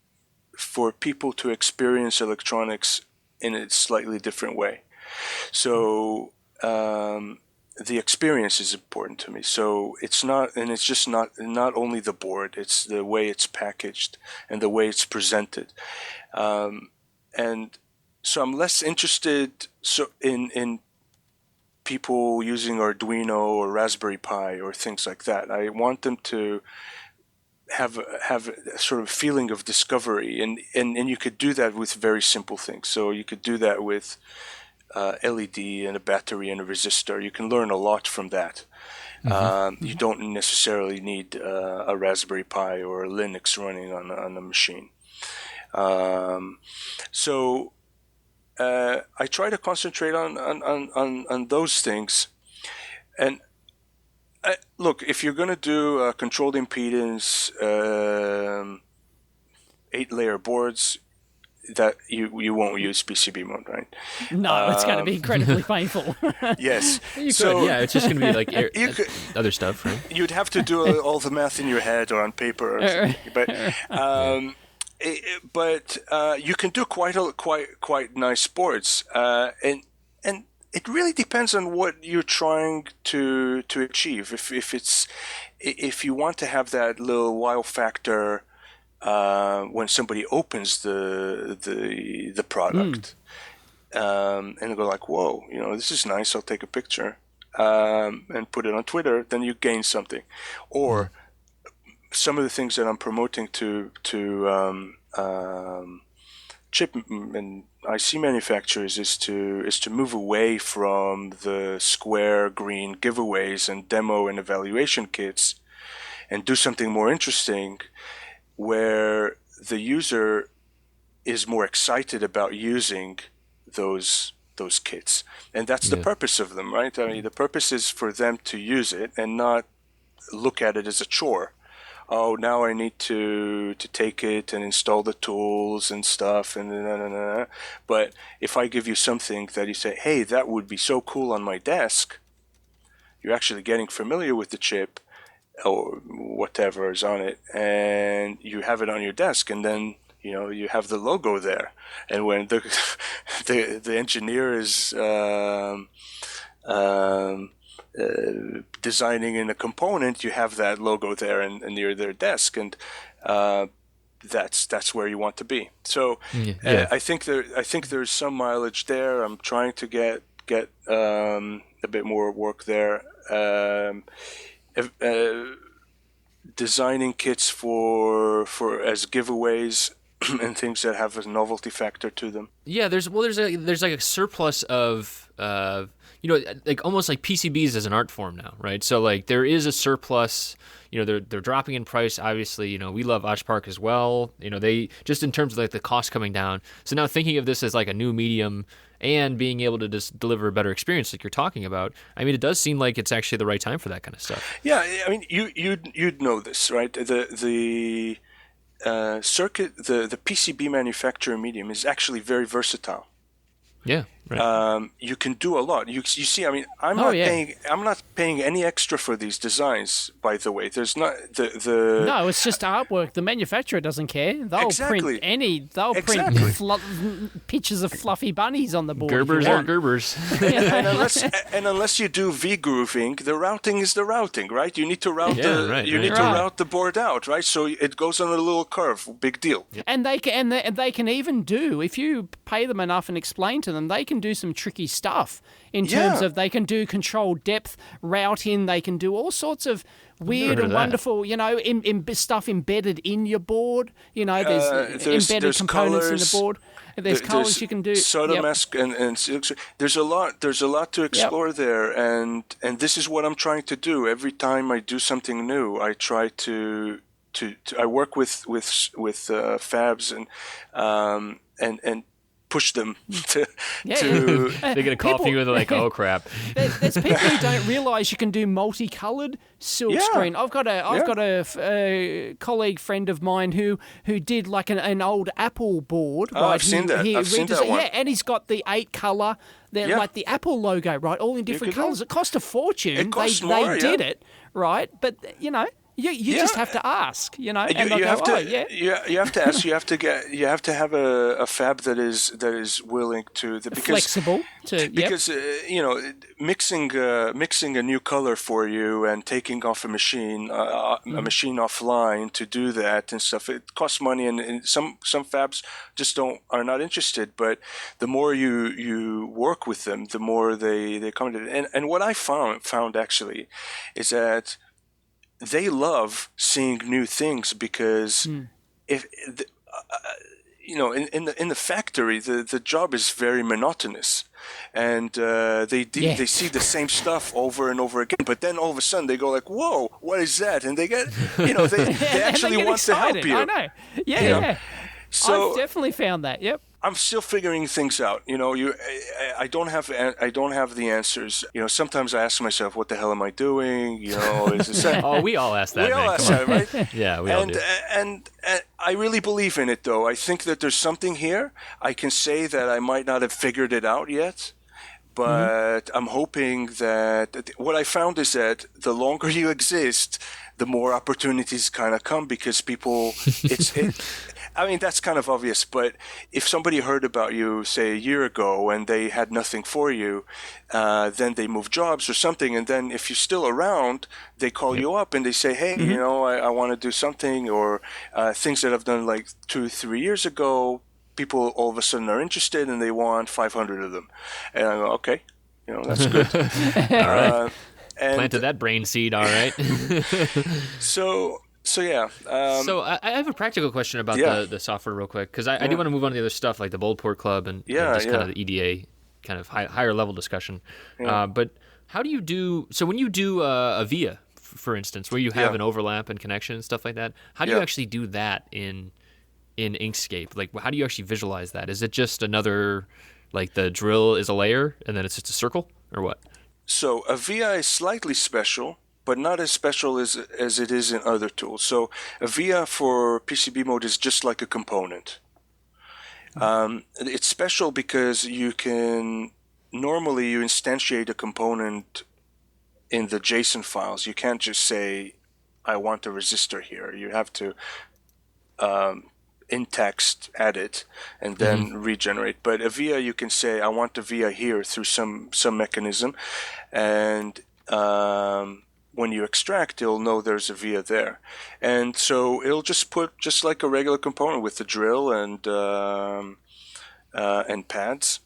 for people to experience electronics in a slightly different way. So the experience is important to me. So it's just not only the board, it's the way it's packaged and the way it's presented. And so I'm less interested in people using Arduino or Raspberry Pi or things like that. I want them to have a sort of feeling of discovery, and you could do that with very simple things. So you could do that with LED and a battery and a resistor. You can learn a lot from that. You don't necessarily need a Raspberry Pi or a Linux running on a machine. So I try to concentrate on those things. And look, if you're going to do a controlled impedance 8-layer boards, that you won't use PCB mode, right? No, it's going to be incredibly painful. Yes. You could, yeah, it's just going to be like other stuff, right? You'd have to do all the math in your head or on paper, or something. But you can do quite nice boards, and it really depends on what you're trying to achieve. If you want to have that little wow factor when somebody opens the product, and they go like, "Whoa, this is nice. I'll take a picture and put it on Twitter." Then you gain something, or some of the things that I'm promoting to chip and IC manufacturers is to move away from the square green giveaways and demo and evaluation kits, and do something more interesting, where the user is more excited about using those kits, and that's the purpose of them, right? I mean, the purpose is for them to use it and not look at it as a chore. Oh, now I need to take it and install the tools and stuff, and But if I give you something that you say, hey, that would be so cool on my desk, you're actually getting familiar with the chip or whatever is on it, and you have it on your desk, and then you have the logo there, and when the engineer is designing in a component, you have that logo there and near their desk, and that's where you want to be. So I think there's some mileage there. I'm trying to get a bit more work there. Designing kits for as giveaways and things that have a novelty factor to them. Yeah, there's like a surplus of like almost like PCBs as an art form now, right? So like there is a surplus. They're dropping in price. Obviously, we love Oshpark as well. They just in terms of like the cost coming down. So now thinking of this as like a new medium and being able to just deliver a better experience, like you're talking about. I mean, it does seem like it's actually the right time for that kind of stuff. Yeah, I mean, you'd know this, right? The circuit, the PCB manufacturer medium is actually very versatile. Yeah, right. You can do a lot. You see, I mean, I'm not paying any extra for these designs. By the way, there's not the. No, it's just artwork. The manufacturer doesn't care. They'll print print pictures of fluffy bunnies on the board. Gerbers are Gerbers. and unless you do V grooving, the routing is the routing, right? You need to route route the board out, right? So it goes on a little curve. Big deal. Yep. And they can even do, if you pay them enough and explain to them, they can do some tricky stuff in terms of they can do control depth routing. They can do all sorts of weird and wonderful, stuff embedded in your board. There's embedded components in the board. There's colors you can do. Sotomask and there's a lot to explore there, and this is what I'm trying to do. Every time I do something new, I try to I work with fabs and push them to they're gonna call for you and they're like, oh crap. There's people who don't realize you can do multicolored silk screen. I've got a colleague friend of mine who did like an old Apple board. Right? I've seen that. I've seen that one. Yeah, and he's got the 8 color, like the Apple logo, right? All in different colors. It cost a fortune. It costs more, they did it, right? But You just have to ask, You have to ask. You have to have a fab that is willing to flexible because mixing a new color for you and taking off a machine machine offline to do that and stuff, it costs money, and some fabs just are not interested. But the more you work with them, the more they come to it. And what I found actually is that they love seeing new things because in the factory the job is very monotonous, and they see the same stuff over and over again. But then all of a sudden they go like, "Whoa, what is that?" And they get they actually want excited. to help you. I know. Yeah. So I've definitely found that. Yep. I'm still figuring things out. I don't have the answers. Sometimes I ask myself, what the hell am I doing? We all ask that. We all ask that, right? Yeah, we all do. And I really believe in it, though. I think that there's something here. I can say that I might not have figured it out yet, but I'm hoping that what I found is that the longer you exist, the more opportunities kind of come, because people, I mean, that's kind of obvious, but if somebody heard about you, say, a year ago and they had nothing for you, then they move jobs or something, and then if you're still around, they call you up and they say, hey, I want to do something, or things that I've done like 2-3 years ago, people all of a sudden are interested and they want 500 of them. And I go, okay, that's good. All right. Planted that brain seed, all right. So yeah. So I have a practical question about the software real quick, because I do want to move on to the other stuff like the Boldport Club and just kind of the EDA kind of higher level discussion. Yeah. But how do you do? So when you do a VIA, for instance, where you have an overlap and connection and stuff like that, how do you actually do that in Inkscape? Like, how do you actually visualize that? Is it just another, like the drill is a layer and then it's just a circle, or what? So a VIA is slightly special, but not as special as it is in other tools. So a VIA for PCB mode is just like a component. It's special because you instantiate a component in the JSON files. You can't just say, I want a resistor here. You have to in text add it and then regenerate. But a VIA, you can say, I want a VIA here through some mechanism, and when you extract, it'll know there's a via there, and so it'll just put just like a regular component with the drill and pads.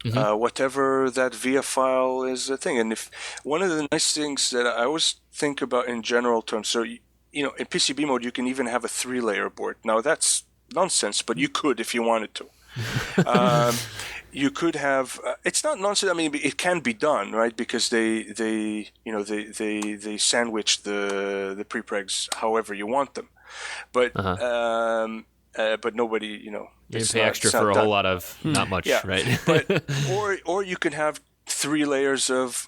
Whatever that via file is a thing. And if one of the nice things that I always think about in general terms, so in PCB mode you can even have a 3-layer board. Now that's nonsense, but you could if you wanted to. You could have. It's not nonsense. I mean, it can be done, right? Because they sandwich the prepregs however you want them, but nobody, you pay extra for a whole lot of not much, right? But or you could have 3 layers of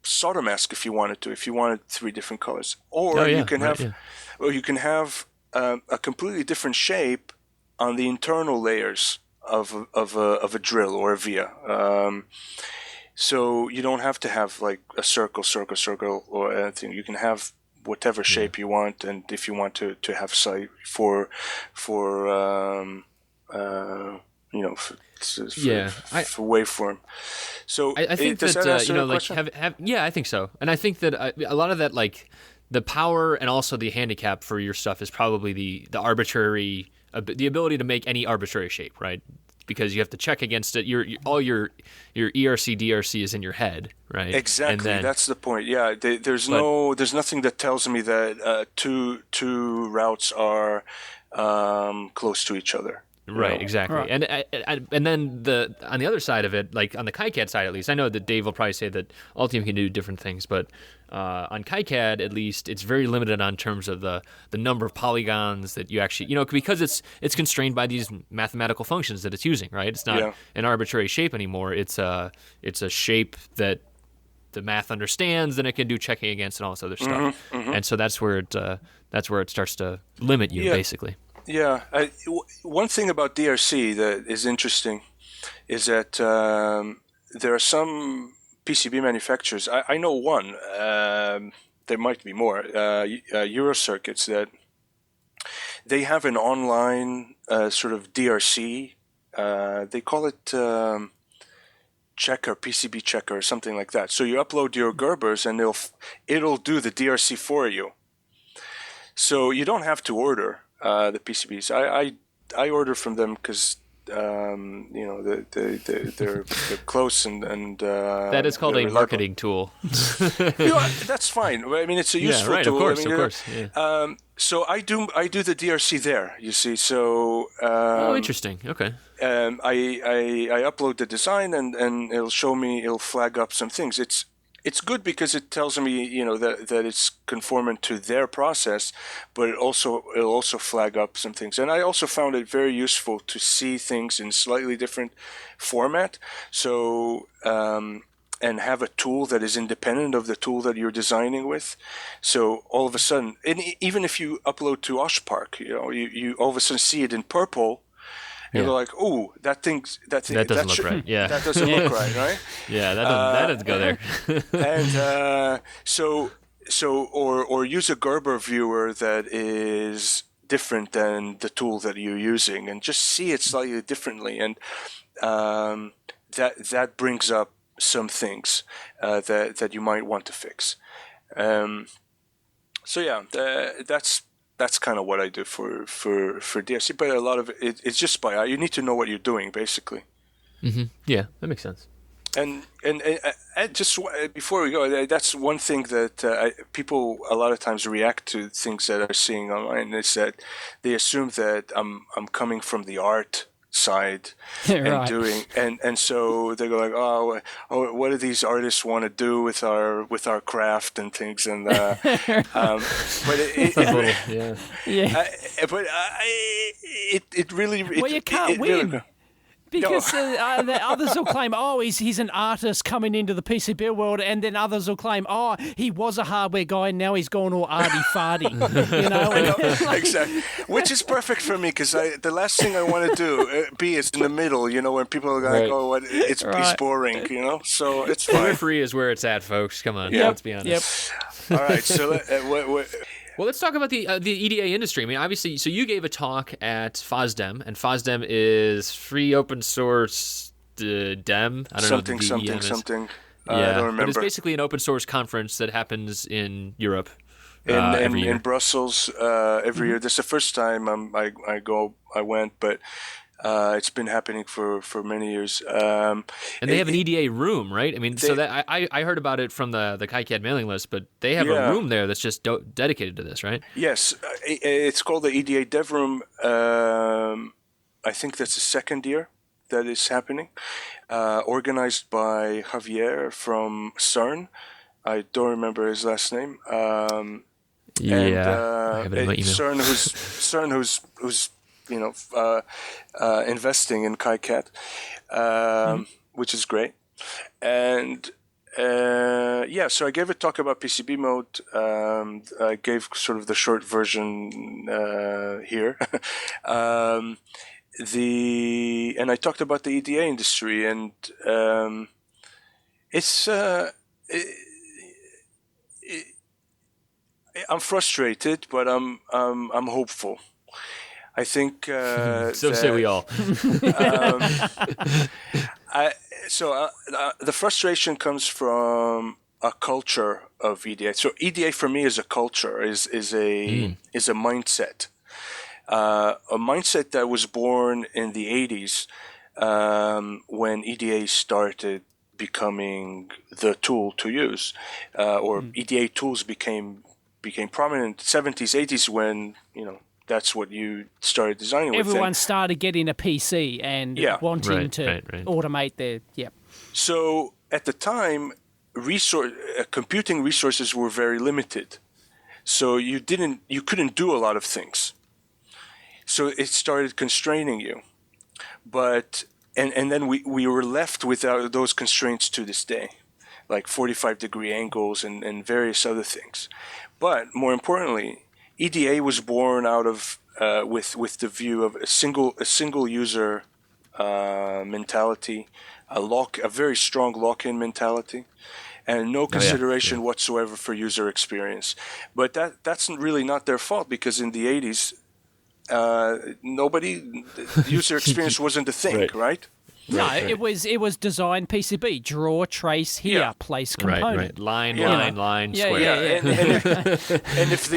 solder mask if you wanted to, if you wanted 3 different colors, or you can have a completely different shape on the internal layers of a drill or a via. So you don't have to have like a circle or anything. You can have whatever shape you want, and if you want to have sight for waveform. So I think that I think so, and I think that a lot of that, like the power and also the handicap for your stuff is probably the arbitrary, the ability to make any arbitrary shape, right? Because you have to check against it. All your ERC DRC is in your head, right? Exactly. That's the point. Yeah. There's nothing that tells me that two routes are close to each other. Right. Exactly. Right. And then on the other side of it, like on the KiCad side at least, I know that Dave will probably say that Altium can do different things, but on KiCad at least, it's very limited on terms of the number of polygons that you actually, because it's constrained by these mathematical functions that it's using, right? It's not an arbitrary shape anymore. It's a shape that the math understands, and it can do checking against and all this other stuff. And so that's where it starts to limit you, basically. Yeah. One thing about DRC that is interesting is that there are some PCB manufacturers. I know one. There might be more. Eurocircuits, that they have an online sort of DRC. They call it checker, PCB checker, or something like that. So you upload your Gerbers, and it'll do the DRC for you. So you don't have to order the PCBs. I order from them because they're close and that is called a marketing tool. That's fine. I mean, it's a useful tool. Of course. Yeah. So I do the DRC there. You see, so interesting. Okay. I upload the design and it'll flag up some things. It's good because it tells me, that it's conformant to their process, but it'll also flag up some things. And I also found it very useful to see things in slightly different format. So, and have a tool that is independent of the tool that you're designing with. So all of a sudden, and even if you upload to OshPark, you all of a sudden see it in purple. You're like, oh, that doesn't look right. Yeah, that doesn't look right? Yeah, that doesn't go there. And or use a Gerber viewer that is different than the tool that you're using, and just see it slightly differently, and that brings up some things that you might want to fix. That's kind of what I do for DRC, but a lot of it's just by eye. You need to know what you're doing, basically. Mm-hmm. Yeah, that makes sense. And just before we go, that's one thing that people a lot of times react to things that are seeing online, is that they assume that I'm coming from the art side and doing and so they go like, oh, what do these artists want to do with our craft and things, and but it really you can't win. Because the others will claim, oh, he's an artist coming into the PCB world, and then others will claim, oh, he was a hardware guy, and now he's gone all arty-farty. Exactly. Which is perfect for me, because the last thing I want to do is in the middle, when people are like, oh, it's boring, so it's fine. Periphery is where it's at, folks. Come on, let's be honest. All right, so what well, let's talk about the EDA industry. I mean, obviously, so you gave a talk at FOSDEM, and FOSDEM is free open source DEM. I don't know what the DEM is. Something. I don't remember. But it's basically an open source conference that happens in Europe every year. In Brussels every year. This is the first time I went, but it's been happening for many years. And they have an EDA room, right? I mean, so that I heard about it from the KiCad mailing list, but they have a room there that's just dedicated to this, right? Yes, it's called the EDA Dev Room. I think that's the second year that is happening. Organized by Javier from CERN. I don't remember his last name. I have it in my email. CERN, who's investing in KiCad, which is great. And so I gave a talk about PCB mode. I gave sort of the short version here. And I talked about the EDA industry, and I'm frustrated, but I'm hopeful. I think so say we all. The frustration comes from a culture of EDA. So EDA for me is a culture, is a mindset. A mindset that was born in the 80s when EDA started becoming the tool to use, or EDA tools became prominent. 70s, 80s when that's what you started designing with. Everyone started getting a PC and wanting to automate their So at the time, computing resources were very limited. So you couldn't do a lot of things. So it started constraining you, and then we were left without those constraints to this day, like 45-degree angles and various other things. But more importantly, EDA was born out of with the view of a single user mentality, a very strong lock-in mentality, and no consideration whatsoever for user experience. But that's really not their fault, because in the 80s. User experience wasn't a thing, right? No, it was design PCB, draw, trace here, place component, line, square. And if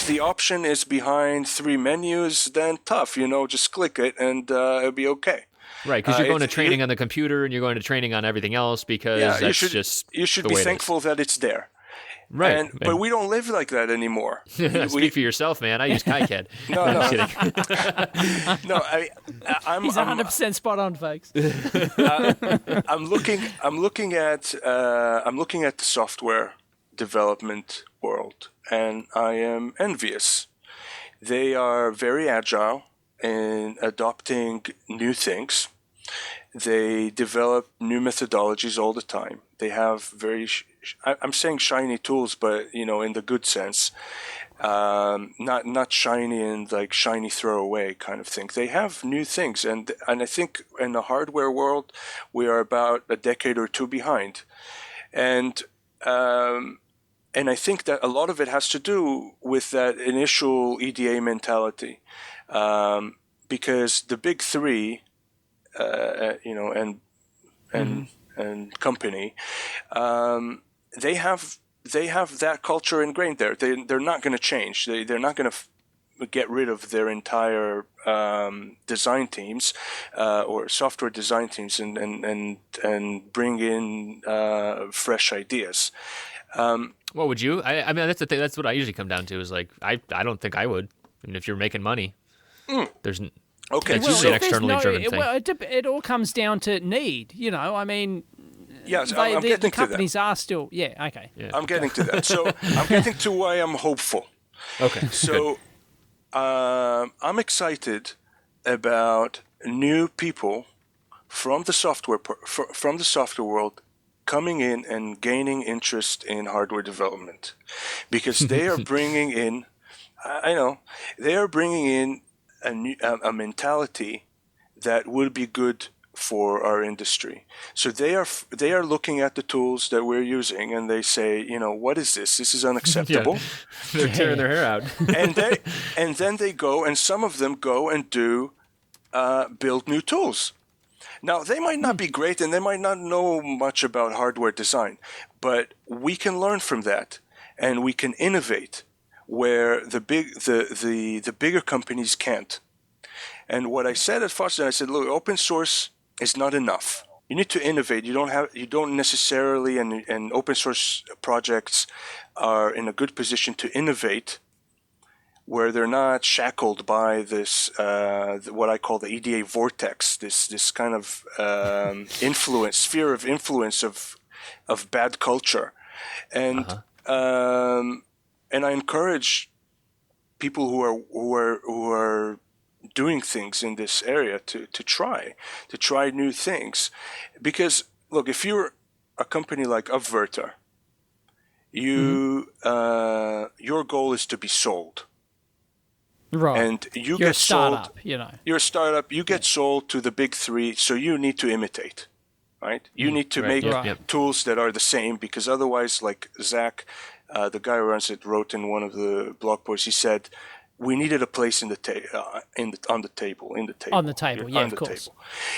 the option is behind 3 menus, then tough, just click it and it'll be okay. Right, because you're going to training on the computer and you're going to training on everything else, because you should be thankful that it's there. Right. But we don't live like that anymore. Speak for yourself, man. I use KiCad. No. I'm kidding. He's 100% spot on, folks. I'm looking at the software development world, and I am envious. They are very agile in adopting new things. They develop new methodologies all the time. They have I'm saying shiny tools, but in the good sense, not shiny and like shiny throwaway kind of thing. They have new things, and I think in the hardware world we are about a decade or two behind, and I think that a lot of it has to do with that initial EDA mentality, because the big three, and company, they have that culture ingrained there. They're not going to change. They're not going to get rid of their entire design teams or software design teams and bring in fresh ideas. What would you? I mean, that's the thing. That's what I usually come down to. Is like I don't think I would. I mean, if you're making money, there's. Okay, it's usually an externally driven thing. Well, it all comes down to need. I mean. Yes, I'm getting the companies to that. are still, okay. Yeah. I'm getting to that. So I'm getting to why I'm hopeful. Okay. So I'm excited about new people from the software world coming in and gaining interest in hardware development, because they are bringing in, a mentality that will be good for our industry. So they are looking at the tools that we're using, and they say, what is this? This is unacceptable. They're tearing their hair out. and then they go, and some of them go and build new tools. Now, they might not be great and they might not know much about hardware design, but we can learn from that and we can innovate where the bigger companies can't. And what I said at Foster, I said, look, open source is not enough. You need to innovate. You don't necessarily, and open source projects are in a good position to innovate where they're not shackled by this, what I call the EDA vortex, this kind of sphere of influence of bad culture. And and I encourage people who are doing things in this area to try new things, because look, if you're a company like Upverter, your goal is to be sold, right? And you're a startup, sold, you're a startup. You get sold to the big three, so you need to imitate, right? You need to make tools that are the same, because otherwise, like Zach, the guy who runs it, wrote in one of the blog posts, he said, we needed a place on the table. Yeah, of course.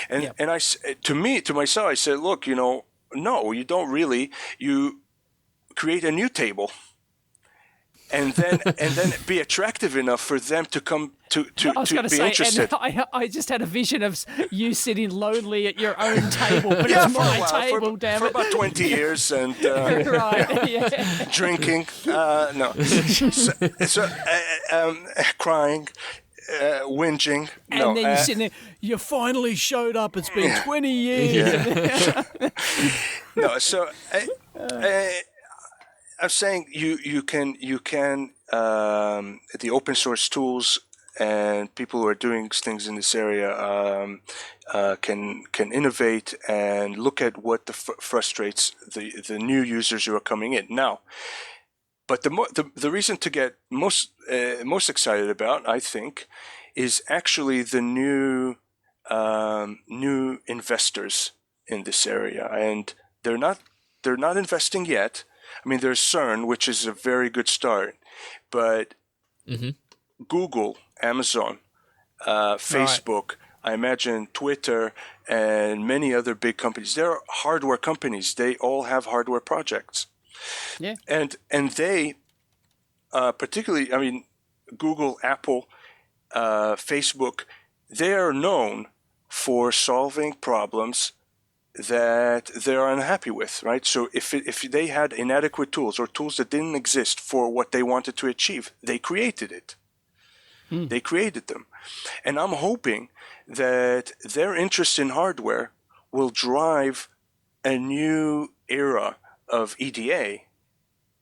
And and to myself, I said, look, no, you don't really. You create a new table, and then be attractive enough for them to come to be interested. And I just had a vision of you sitting lonely at your own table, but it's my table, damn it. For about 20 years, and drinking, crying, whinging. And then you're sitting there, you finally showed up, it's been 20 years. No, so I'm saying you can the open source tools and people who are doing things in this area can innovate and look at what frustrates the new users who are coming in now. But the reason to get most excited about, I think, is actually the new investors in this area, and they're not investing yet. I mean, there's CERN, which is a very good start, but Google, Amazon, Facebook, I imagine Twitter, and many other big companies, they're hardware companies. They all have hardware projects. Yeah. And they, particularly, I mean, Google, Apple, Facebook, they are known for solving problems that they're unhappy with, right? So if they had inadequate tools or tools that didn't exist for what they wanted to achieve, they created it. They created them. And I'm hoping that their interest in hardware will drive a new era of EDA,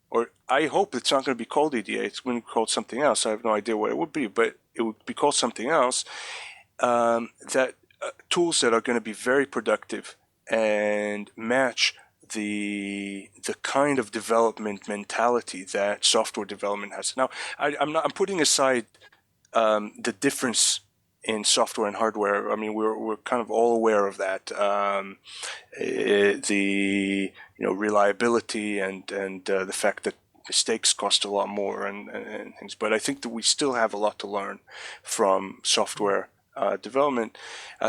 or I hope it's not going to be called EDA. It's going to be called something else. I have no idea what it would be, but it would be called something else. Tools that are going to be very productive and match the kind of development mentality that software development has. Now, I'm putting aside the difference in software and hardware. I mean, we're kind of all aware of that. The reliability and the fact that mistakes cost a lot more and things. But I think that we still have a lot to learn from software development.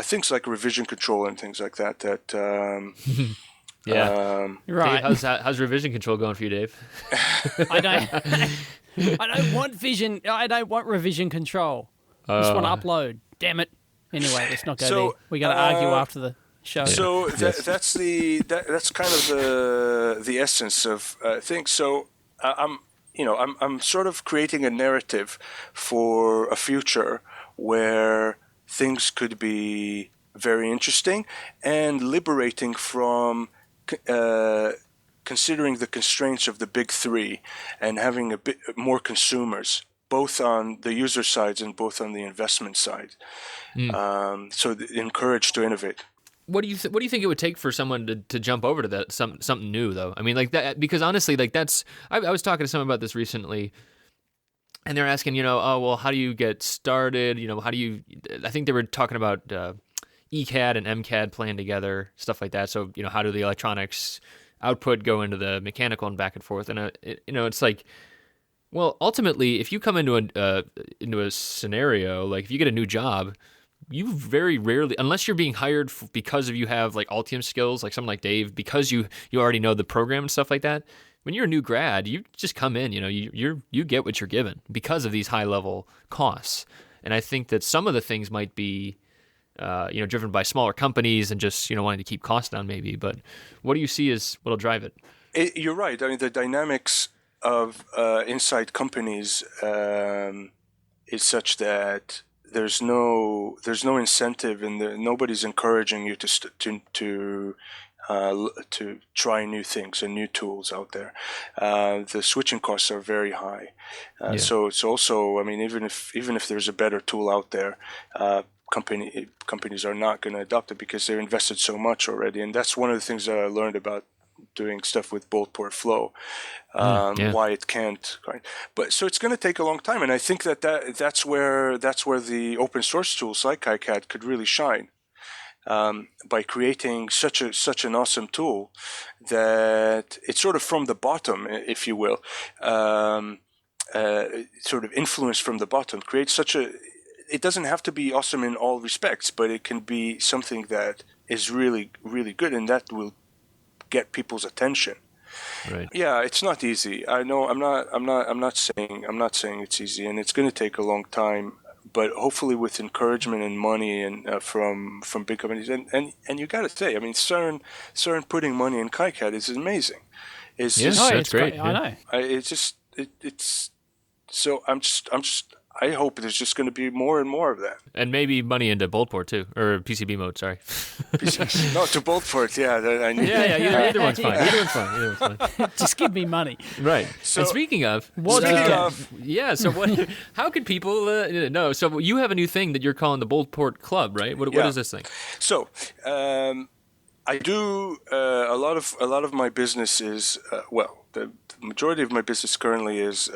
Things like revision control and things like that. Right. Dave, how's revision control going for you, Dave? I don't want vision. I don't want revision control. I just want to upload. Damn it. Anyway, let's not go there. We got to argue after the show. So that's kind of the essence of things. So I'm sort of creating a narrative for a future where things could be very interesting and liberating from considering the constraints of the big three and having a bit more consumers, both on the user sides and both on the investment side. So encouraged to innovate. What do you think it would take for someone to jump over to that something new though? I mean, like that, because honestly, like that's I was talking to someone about this recently, and they're asking, how do you get started? How do you? I think they were talking about ECAD and MCAD playing together, stuff like that. So how do the electronics output go into the mechanical and back and forth? And it's like, well, ultimately, if you come into a scenario, like if you get a new job, you very rarely, unless you're being hired because of you have like Altium skills, like someone like Dave, because you already know the program and stuff like that. When you're a new grad, you just come in, you get what you're given because of these high level costs. And I think that some of the things might be, driven by smaller companies and just, wanting to keep costs down maybe. But what do you see as what'll drive it? You're right. I mean, the dynamics of inside companies is such that there's no incentive, and nobody's encouraging you to try new things and new tools out there. The switching costs are very high, so it's also, I mean, even if there's a better tool out there, companies are not going to adopt it because they've invested so much already. And that's one of the things that I learned about doing stuff with Bolt-Port Flow, why it can't. Right? But so it's going to take a long time, and I think that's where the open source tools like KiCad could really shine. By creating such an awesome tool that it's sort of from the bottom, if you will, sort of influence from the bottom. Create it doesn't have to be awesome in all respects, but it can be something that is really, really good, and that will get people's attention. Right. Yeah, it's not easy. I know. I'm not saying it's easy, and it's going to take a long time. But hopefully, with encouragement and money and from big companies, and you got to say, I mean, CERN putting money in KiCad is amazing. It's great. I know. It's so I hope there's just going to be more and more of that. And maybe money into Bolt-Port too, or PCB mode. Sorry. No, to Bolt-Port. Yeah. Either one's fine. Either one's fine. Just give me money. Right. So, and speaking of, so what? How can people know? So you have a new thing that you're calling the Bolt-Port Club, right? What is this thing? So. I do a lot of my business is the majority of my business currently is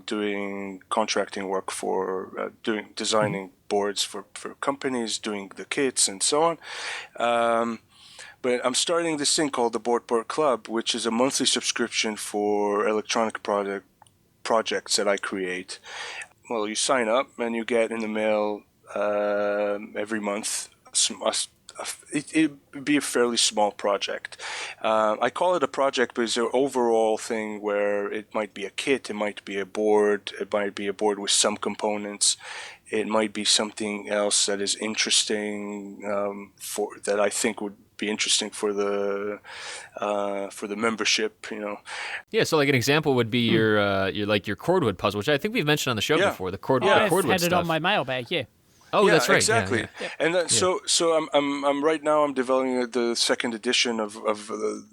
doing contracting work for designing boards for companies, doing the kits and so on. But I'm starting this thing called the Bolt-Port Club, which is a monthly subscription for electronic projects that I create. Well, you sign up and you get in the mail every month it would be a fairly small project. I call it a project because it's an overall thing where it might be a kit, it might be a board, it might be a board with some components, it might be something else that is interesting that I think would be interesting for the membership, Yeah, so like an example would be your cordwood puzzle, which I think we've mentioned on the show before. The cordwood I've had it stuff. on my mailbag. Yeah. Oh, yeah, that's right. Exactly. Yeah. And then, so I'm right now. I'm developing the second edition of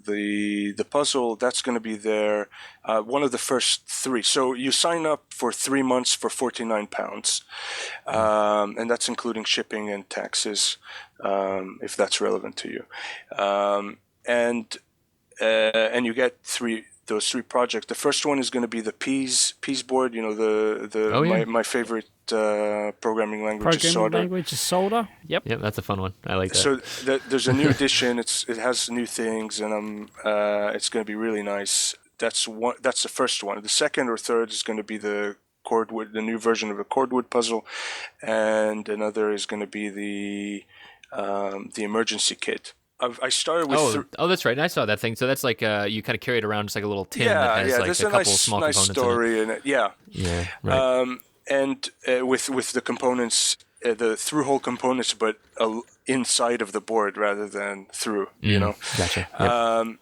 the puzzle. That's going to be there. One of the first 3. So you sign up for 3 months for £49, and that's including shipping and taxes, if that's relevant to you. And you get those 3 projects. The first one is going to be the Peas board. My favorite programming language is Solder. Yep, that's a fun one. I like that. So there's a new edition. It has new things, and it's going to be really nice. That's the first one. The second or third is going to be the new version of the cordwood puzzle, and another is going to be the emergency kit. I started with. That's right. And I saw that thing. So that's like you kind of carry it around, just like a little tin that has like a couple small nice components story in it. Yeah. Right. And with the components, the through-hole components, but inside of the board rather than through. Gotcha. Yep.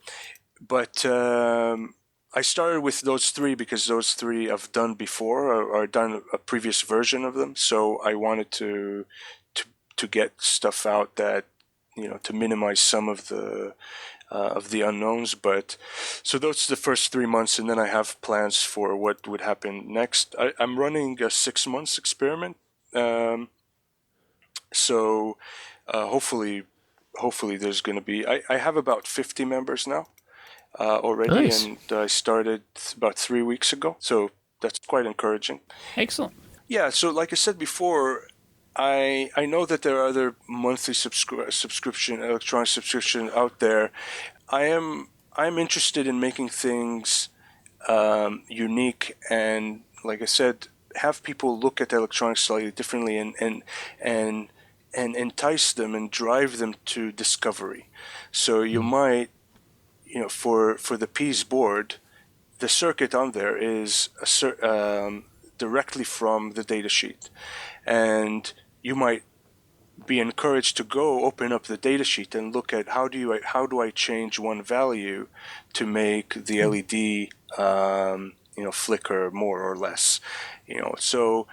But I started with those 3 because those 3 I've done before or done a previous version of them. So I wanted to get stuff out that, to minimize some of the unknowns. But so those are the first 3 months, and then I have plans for what would happen next. I'm running a 6 months experiment. So hopefully there's going to be. I have about 50 members now already, nice. And I started about 3 weeks ago. So that's quite encouraging. Excellent. Yeah. So like I said before, I know that there are other monthly electronic subscription out there. I'm interested in making things unique, and like I said, have people look at electronics slightly differently and and entice them and drive them to discovery. So you might, for the Peas board, the circuit on there is directly from the datasheet, and you might be encouraged to go open up the datasheet and look at how do I change one value to make the LED flicker more or less, So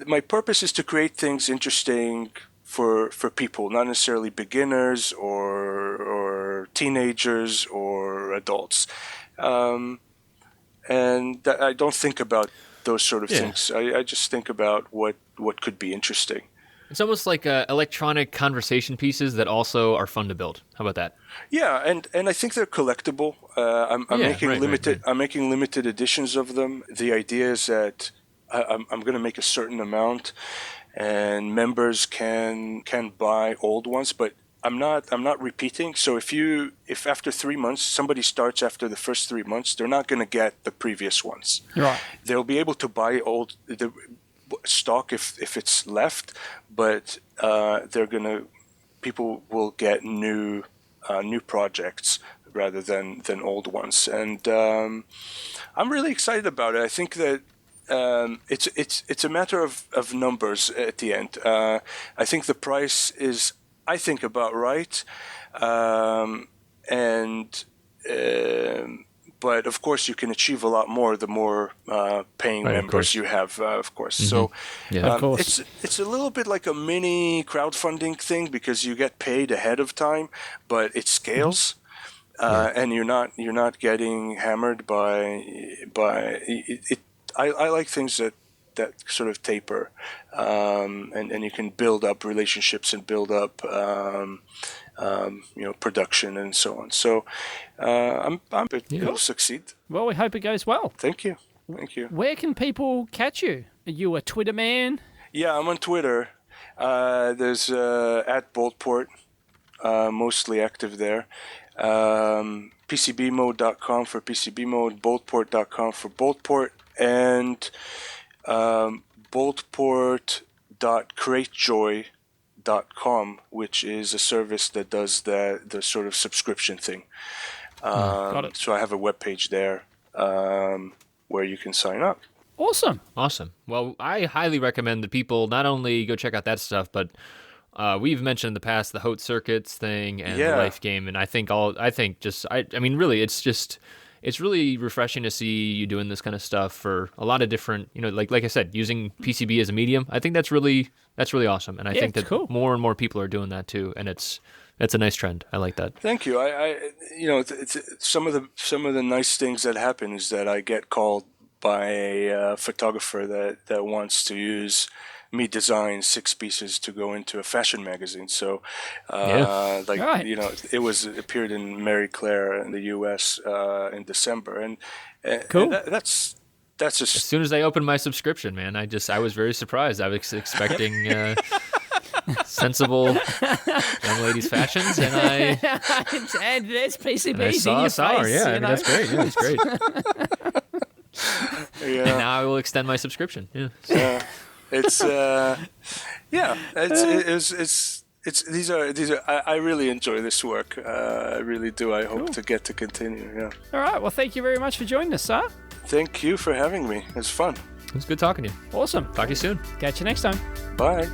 my purpose is to create things interesting for people, not necessarily beginners or teenagers or adults, and I don't think about those sort of things. I just think about what could be interesting. It's almost like electronic conversation pieces that also are fun to build. How about that? Yeah, and I think they're collectible. I'm making limited. Right. I'm making limited editions of them. The idea is that I'm going to make a certain amount, and members can buy old ones, but I'm not repeating. So if after 3 months somebody starts after the first 3 months, they're not going to get the previous ones. Right. They'll be able to buy old the stock if it's left, but people will get new projects rather than old ones, and I'm really excited about it. I think that it's a matter of numbers at the end. I think the price is, about right, but of course you can achieve a lot more the more paying members you have, of course. Mm-hmm. So of course. It's a little bit like a mini crowdfunding thing because you get paid ahead of time, but it scales, and you're not getting hammered by it. I like things that sort of taper, and you can build up relationships and build up production and so on. So it'll succeed. Well, we hope it goes well. Thank you. Where can people catch you? Are you a Twitter man? Yeah, I'm on Twitter. There's at Boltport, mostly active there. PCBmode.com for PCB mode, Boltport.com for Boltport, and Boltport.cratejoy.com, which is a service that does the sort of subscription thing. Got it. So I have a webpage there where you can sign up. Awesome. Well, I highly recommend that people not only go check out that stuff, but we've mentioned in the past the Hot Circuits thing and the Life game, and I mean, really, it's really refreshing to see you doing this kind of stuff for a lot of different, like I said, using PCB as a medium. I think that's really awesome, and I think that cool. More and more people are doing that too, and it's a nice trend. I like that. Thank you. It's some of the nice things that happen is that I get called by a photographer that wants to use me design 6 pieces to go into a fashion magazine. So, it appeared in Marie Claire in the U.S. In December, and cool. And that's just as soon as I opened my subscription, man. I was very surprised. I was expecting sensible young ladies' fashions, and there's PCBs I saw in Saar. Face, Yeah, I mean, that's great. Yeah, that's great. Yeah. And now I will extend my subscription. Yeah. It's these are I really enjoy this work. I really do. I hope to get to continue. Yeah. All right. Well, thank you very much for joining us, Saar. Thank you for having me. It's fun. It was good talking to you. Awesome. Talk to you soon. Catch you next time. Bye.